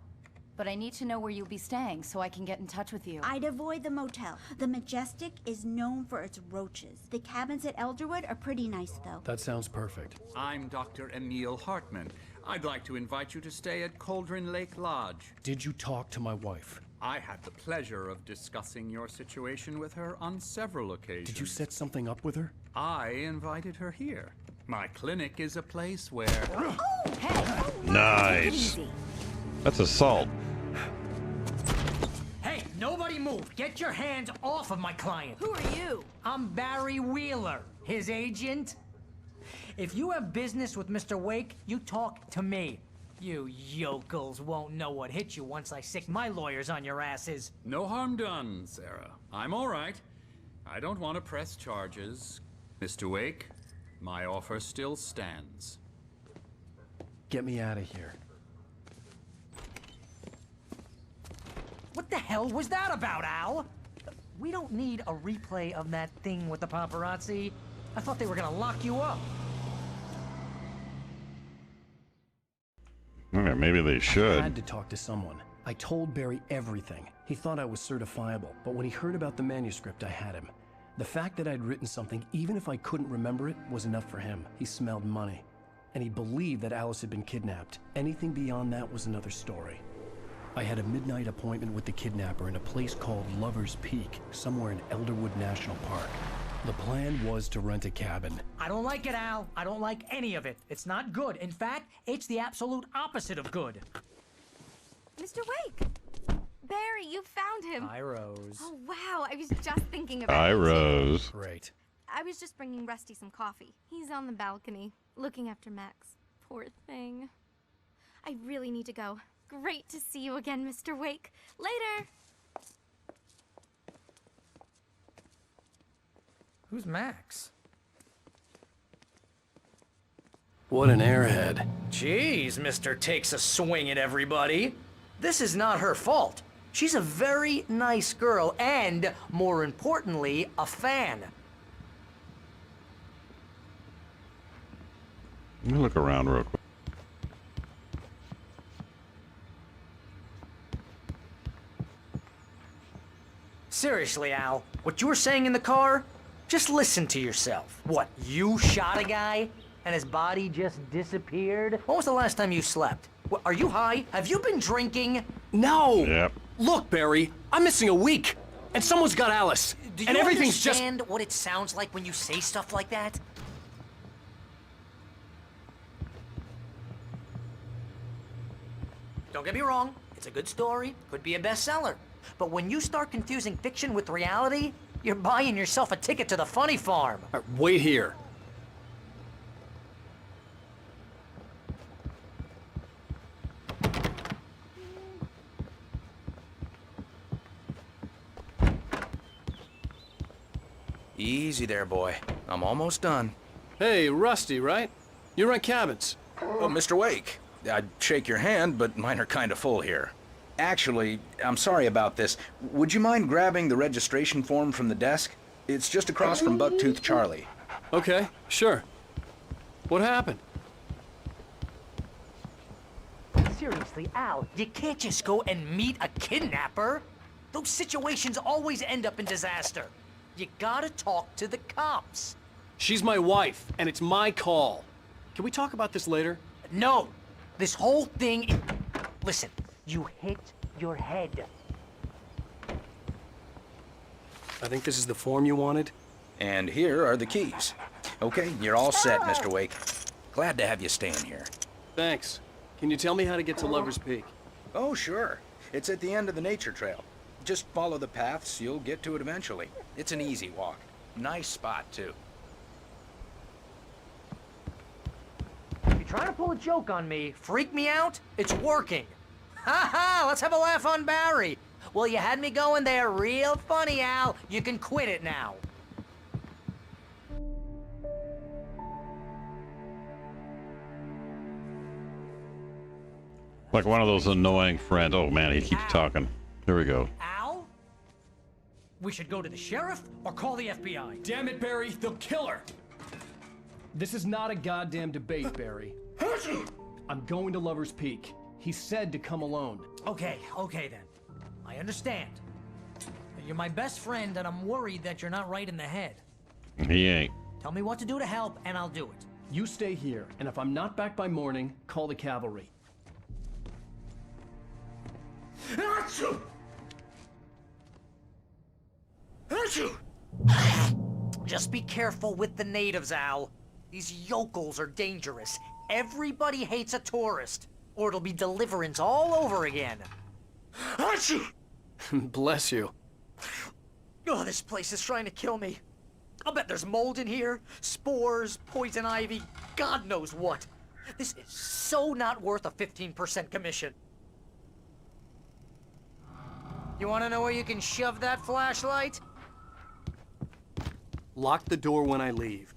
N: But I need to know where you'll be staying so I can get in touch with you.
Q: I'd avoid the motel. The Majestic is known for its roaches. The cabins at Elderwood are pretty nice, though.
B: That sounds perfect.
V: I'm Dr. Emil Hartman. I'd like to invite you to stay at Cauldron Lake Lodge.
B: Did you talk to my wife?
V: I had the pleasure of discussing your situation with her on several occasions.
B: Did you set something up with her?
V: I invited her here. My clinic is a place where...
Q: Oh, hey!
A: Nice. That's assault.
C: Hey, nobody move. Get your hands off of my client.
J: Who are you?
C: I'm Barry Wheeler, his agent. If you have business with Mr. Wake, you talk to me. You yokels won't know what hit you once I sick my lawyers on your asses.
V: No harm done, Sarah. I'm all right. I don't want to press charges. Mr. Wake, my offer still stands.
B: Get me out of here.
C: What the hell was that about, Al? We don't need a replay of that thing with the paparazzi. I thought they were gonna lock you up.
A: Okay, maybe they
B: I
A: should.
B: had to talk to someone. I told Barry everything. He thought I was certifiable, but when he heard about the manuscript, I had him. The fact that I'd written something, even if I couldn't remember it, was enough for him. He smelled money. And he believed that Alice had been kidnapped. Anything beyond that was another story. I had a midnight appointment with the kidnapper in a place called Lover's Peak, somewhere in Elderwood National Park. The plan was to rent a cabin.
C: I don't like it, Al. I don't like any of it. It's not good. In fact, it's the absolute opposite of good.
E: Mr. Wake! Barry, you found him!
C: Hi, Rose.
E: Oh, wow. I was just thinking about
A: Hi,
E: it.
A: Rose.
B: Great.
E: I was just bringing Rusty some coffee. He's on the balcony, looking after Max. Poor thing. I really need to go. Great to see you again, Mr. Wake. Later!
C: Who's Max?
B: What an airhead.
C: Jeez, Mr. Takes a swing at everybody. This is not her fault. She's a very nice girl and, more importantly, a fan.
A: Let me look around real quick.
C: Seriously, Al, what you were saying in the car? Just listen to yourself. What, you shot a guy and his body just disappeared? When was the last time you slept? What, are you high? Have you been drinking?
G: No!
A: Yep.
G: Look, Barry, I'm missing a week, and someone's got Alice,
C: Do
G: and
C: you
G: everything's just...
C: understand what it sounds like when you say stuff like that? Don't get me wrong, it's a good story, could be a bestseller. But when you start confusing fiction with reality, you're buying yourself a ticket to the funny farm.
G: All right, wait here.
M: Easy there, boy. I'm almost done.
G: Hey, Rusty, right? You rent cabins.
M: Oh, Mr. Wake. I'd shake your hand, but mine are kind of full here. Actually, I'm sorry about this. Would you mind grabbing the registration form from the desk? It's just across from Bucktooth Charlie.
G: Okay, sure. What happened?
C: Seriously, Al, you can't just go and meet a kidnapper. Those situations always end up in disaster. You gotta talk to the cops.
G: She's my wife, and it's my call. Can we talk about this later?
C: No! This whole thing... Listen, you hit your head.
B: I think this is the form you wanted.
M: And here are the keys. Okay, you're all set, Mr. Wake. Glad to have you staying here.
G: Thanks. Can you tell me how to get to Lover's Peak?
M: Oh, sure. It's at the end of the nature trail. Just follow the paths, you'll get to it eventually. It's an easy walk. Nice spot, too.
C: You're trying to pull a joke on me, freak me out? It's working. Ha ha! Let's have a laugh on Barry. Well, you had me going there real funny, Al. You can quit it now.
A: Like one of those annoying friends. Oh man, he keeps talking. Here we go.
C: Al? We should go to the sheriff or call the FBI.
B: Damn it, Barry, they'll kill her! This is not a goddamn debate, Barry. I'm going to Lover's Peak. He said to come alone.
C: Okay then. I understand. You're my best friend, and I'm worried that you're not right in the head.
A: He ain't.
C: Tell me what to do to help, and I'll do it.
B: You stay here, and if I'm not back by morning, call the cavalry.
D: Achoo! Achoo!
C: Just be careful with the natives, Al. These yokels are dangerous. Everybody hates a tourist, or it'll be Deliverance all over again.
D: Achoo!
B: Bless you.
C: Oh, this place is trying to kill me. I'll bet there's mold in here, spores, poison ivy, God knows what. This is so not worth a 15% commission. You want to know where you can shove that flashlight?
B: Lock the door when I leave.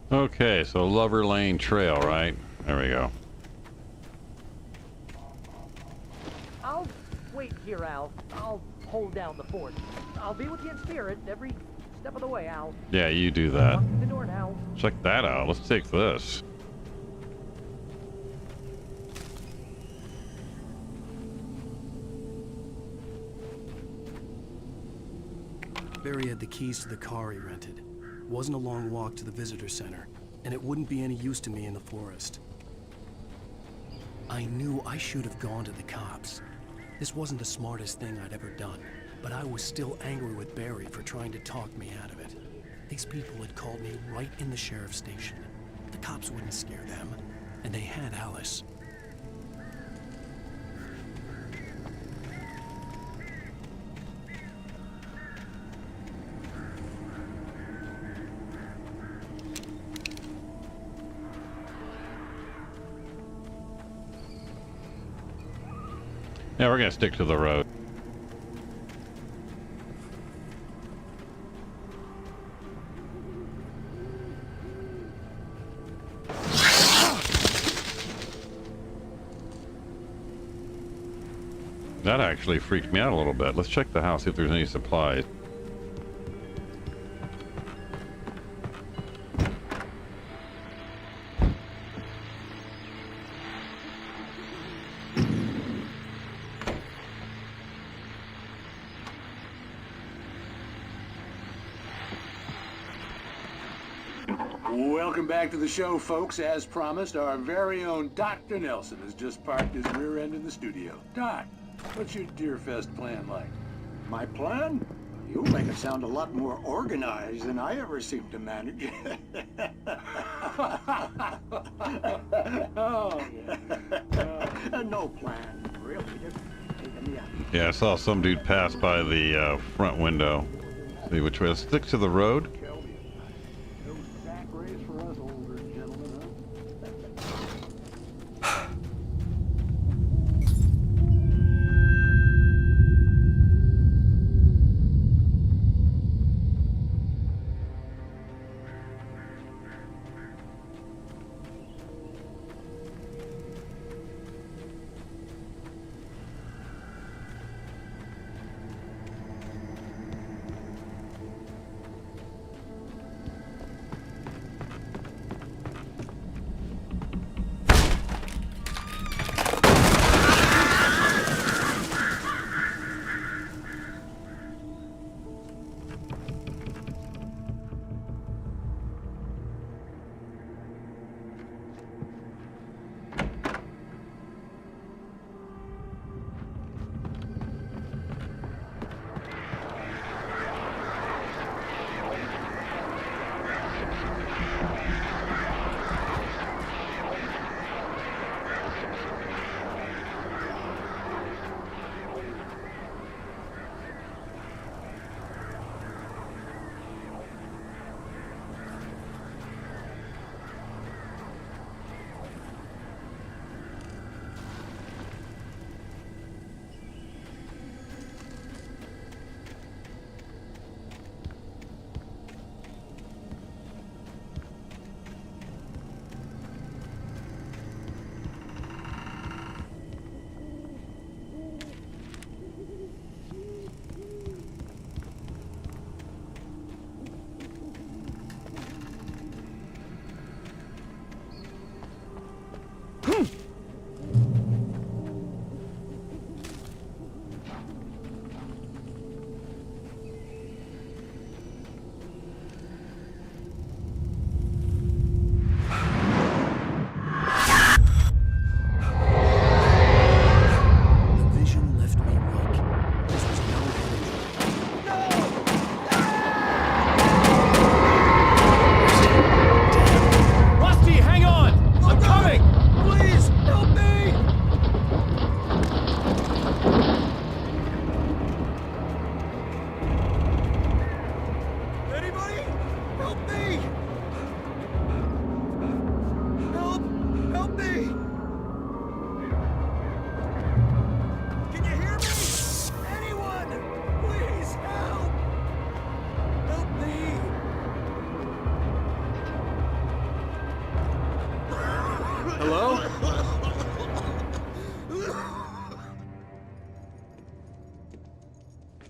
A: Okay, so Lover Lane Trail, right? There we go.
C: I'll wait here, Al. I'll hold down the fort. I'll be with you in spirit every step of the way, Al.
A: Yeah, you do that.
C: Walk through the door now.
A: Check that out. Let's take this.
B: Barry had the keys to the car he rented. It wasn't a long walk to the visitor center, and it wouldn't be any use to me in the forest. I knew I should have gone to the cops. This wasn't the smartest thing I'd ever done, but I was still angry with Barry for trying to talk me out of it. These people had called me right in the sheriff's station. The cops wouldn't scare them, and they had Alice.
A: Yeah, we're gonna stick to the road. That actually freaked me out a little bit. Let's check the house, see if there's any supplies.
O: Welcome back to the show, folks. As promised, our very own Dr. Nelson has just parked his rear end in the studio. Doc, what's your Deerfest plan like?
P: My plan? You make it sound a lot more organized than I ever seem to manage.
O: Oh,
P: No plan, really. Just taking me out.
A: Yeah, I saw some dude pass by the front window. See which way. Let's stick to the road.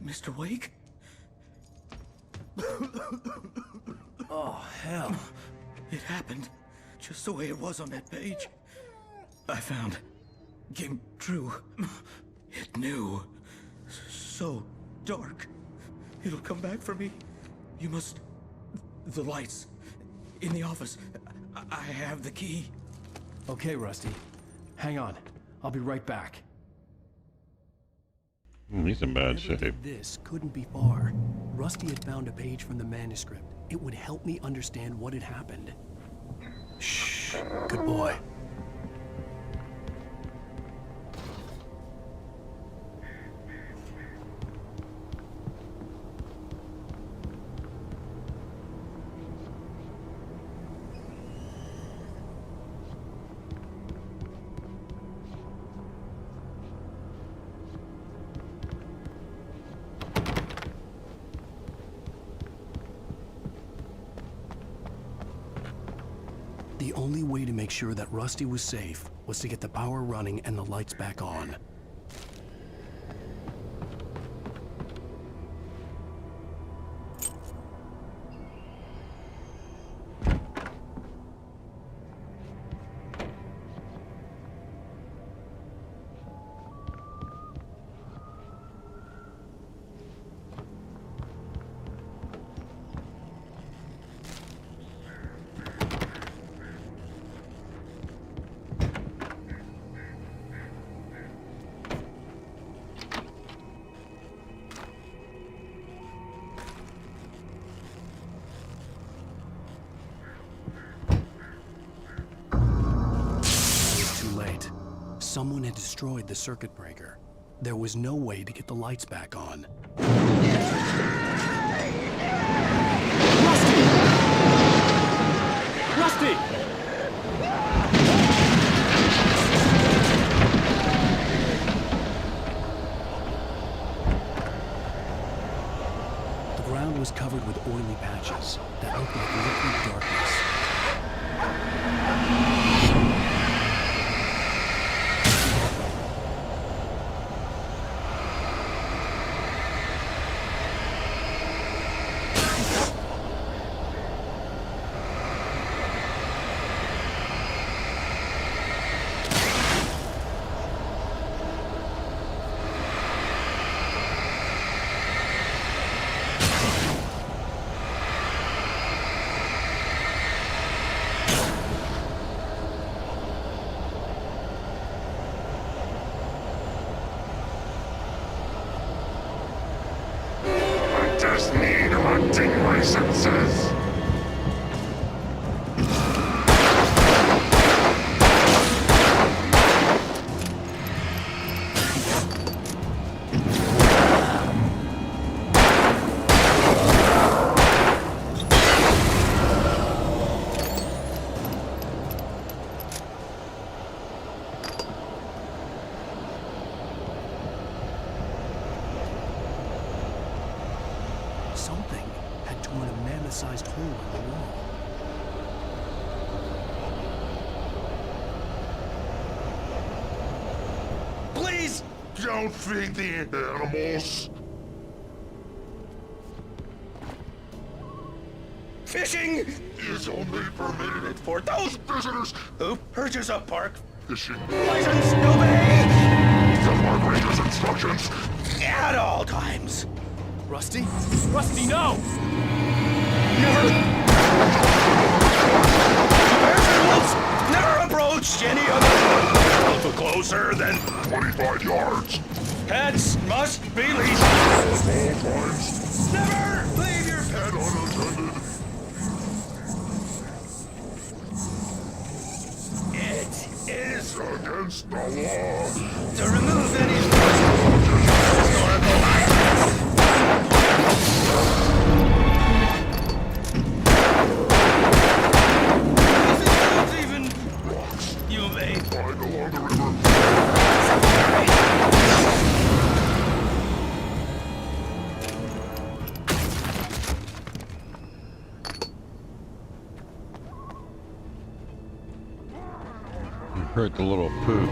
F: Mr. Wake? Oh, hell. It happened just the way it was on that page. I found. Came true. It knew. So dark. It'll come back for me. You must... The lights. In the office. I have the key.
B: Okay, Rusty. Hang on. I'll be right back.
A: He's in bad shape.
B: This couldn't be far. Rusty had found a page from the manuscript. It would help me understand what had happened. Shh. Good boy. The only way to make sure that Rusty was safe was to get the power running and the lights back on. Someone had destroyed the circuit breaker. There was no way to get the lights back on.
F: Rusty! Rusty!
B: The ground was covered with oily patches that looked like liquid darkness.
H: just need hunting licenses.
B: Something had torn a mammoth-sized hole in the wall.
H: Please don't feed the animals.
M: Fishing
H: is only permitted
M: for those
H: visitors
M: who purchase a park
H: fishing
M: license. Obey
H: the park ranger's instructions
M: at all times.
F: Rusty? Rusty, no!
M: Never approached any other closer than
H: 25 yards.
M: Pets must be leashed.
H: At all times.
M: Never leave your
H: pet unattended.
M: It is
H: against the law
M: to remove any historical items. You may
H: find along the river.
A: Hurt the little poop.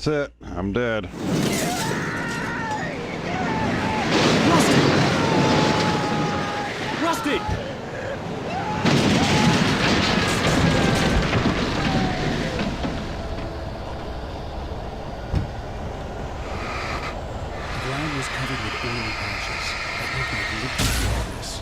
A: That's it. I'm dead.
F: Rusty!
B: The ground was covered with oily patches that looked like liquid darkness.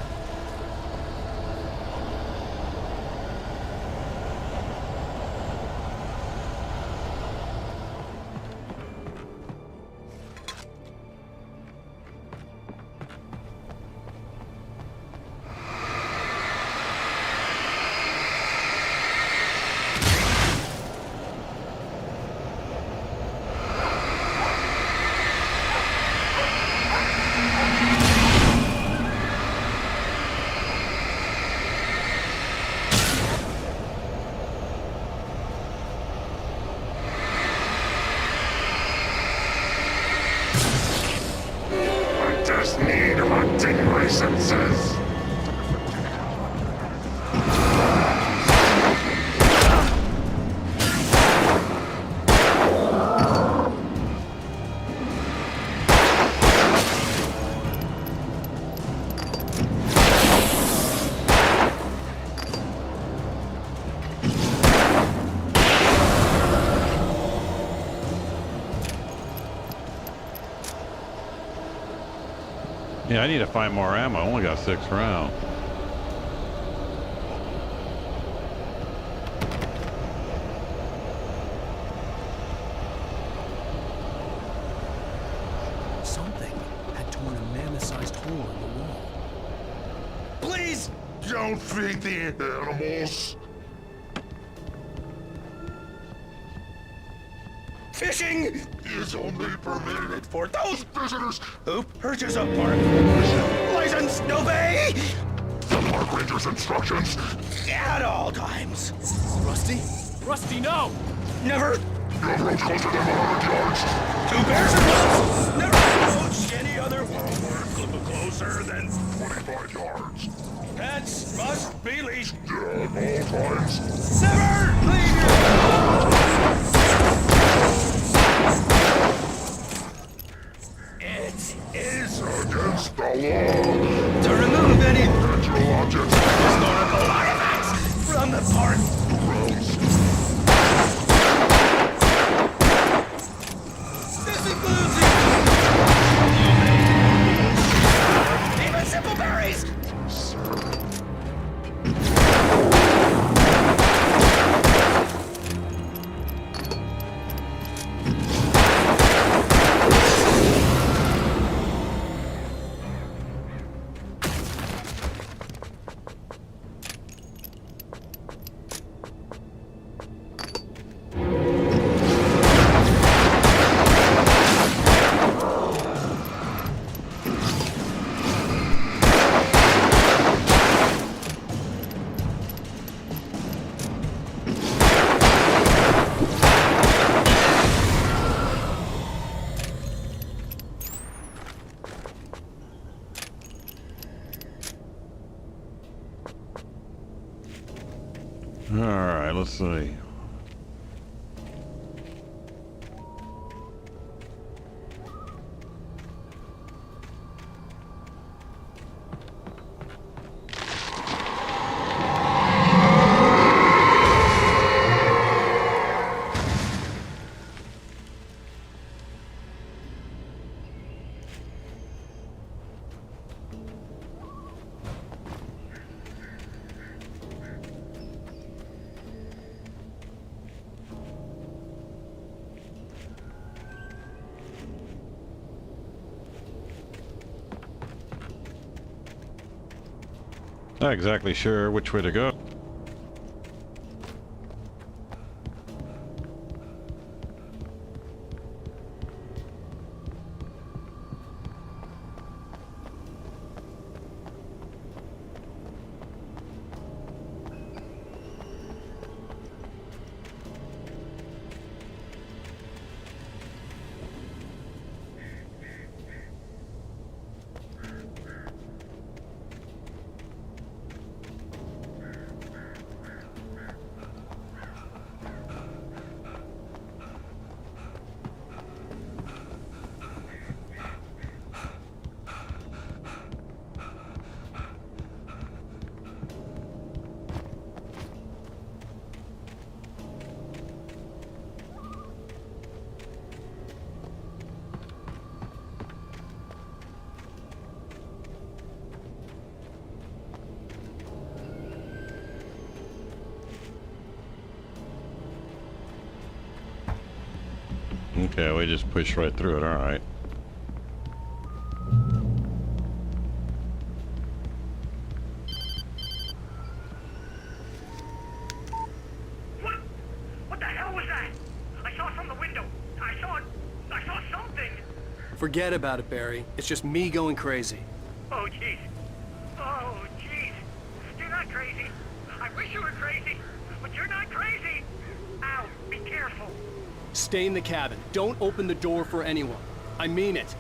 H: I just need hunting licenses.
A: Yeah, I need to find more ammo. I only got 6 rounds.
B: Something had torn a mammoth-sized hole in the wall.
H: Please don't feed the animals.
F: Fishing
H: is only permitted
F: for those
H: visitors
F: who purchase a park license. Obey
H: the park ranger's instructions
F: at all times.
B: Rusty? Rusty, no!
F: Never
H: You approach closer than 100 yards.
F: 2 pairs of gloves. Never approach any other closer than
H: 25 yards.
F: Pets must be leashed.
H: At all times.
F: Never leave your It is
H: against the law
F: to remove any
H: natural objects,
F: historical artifacts from the park. This includes even simple berries.
A: All right, let's see. Not exactly sure which way to go. Okay, we just pushed right through it. All right.
D: What the hell was that? I saw from the window. I saw something.
G: Forget about it, Barry. It's just me going crazy.
D: Oh, jeez. Oh, jeez. You're not crazy. I wish you were crazy, but you're not crazy. Ow, be careful.
G: Stay in the cabin. Don't open the door for anyone. I mean it.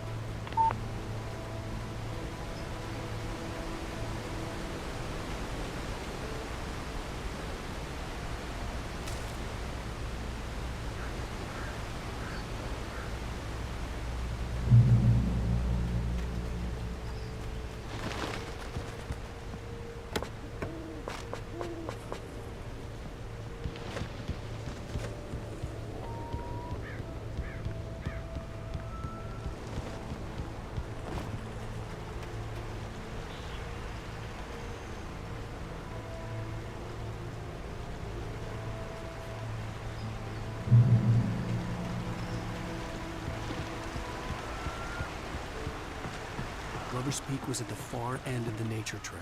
B: Lover's Peak was at the far end of the nature trail.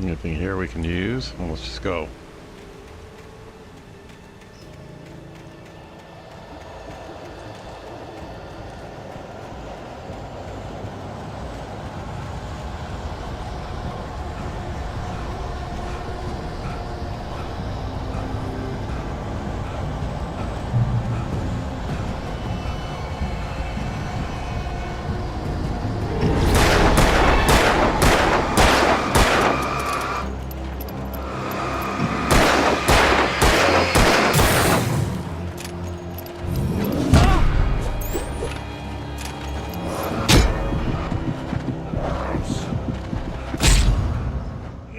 A: Anything here we can use? Well, let's just go.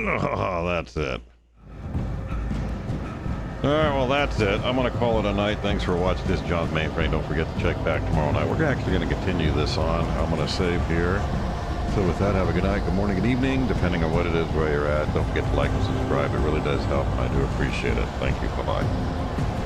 A: Oh, that's it. Alright, well that's it. I'm going to call it a night. Thanks for watching this John's Mainframe. Don't forget to check back tomorrow night. We're actually going to continue this on. I'm going to save here. So with that, have a good night, good morning, good evening, depending on what it is where you're at. Don't forget to like and subscribe. It really does help, and I do appreciate it. Thank you. Bye-bye.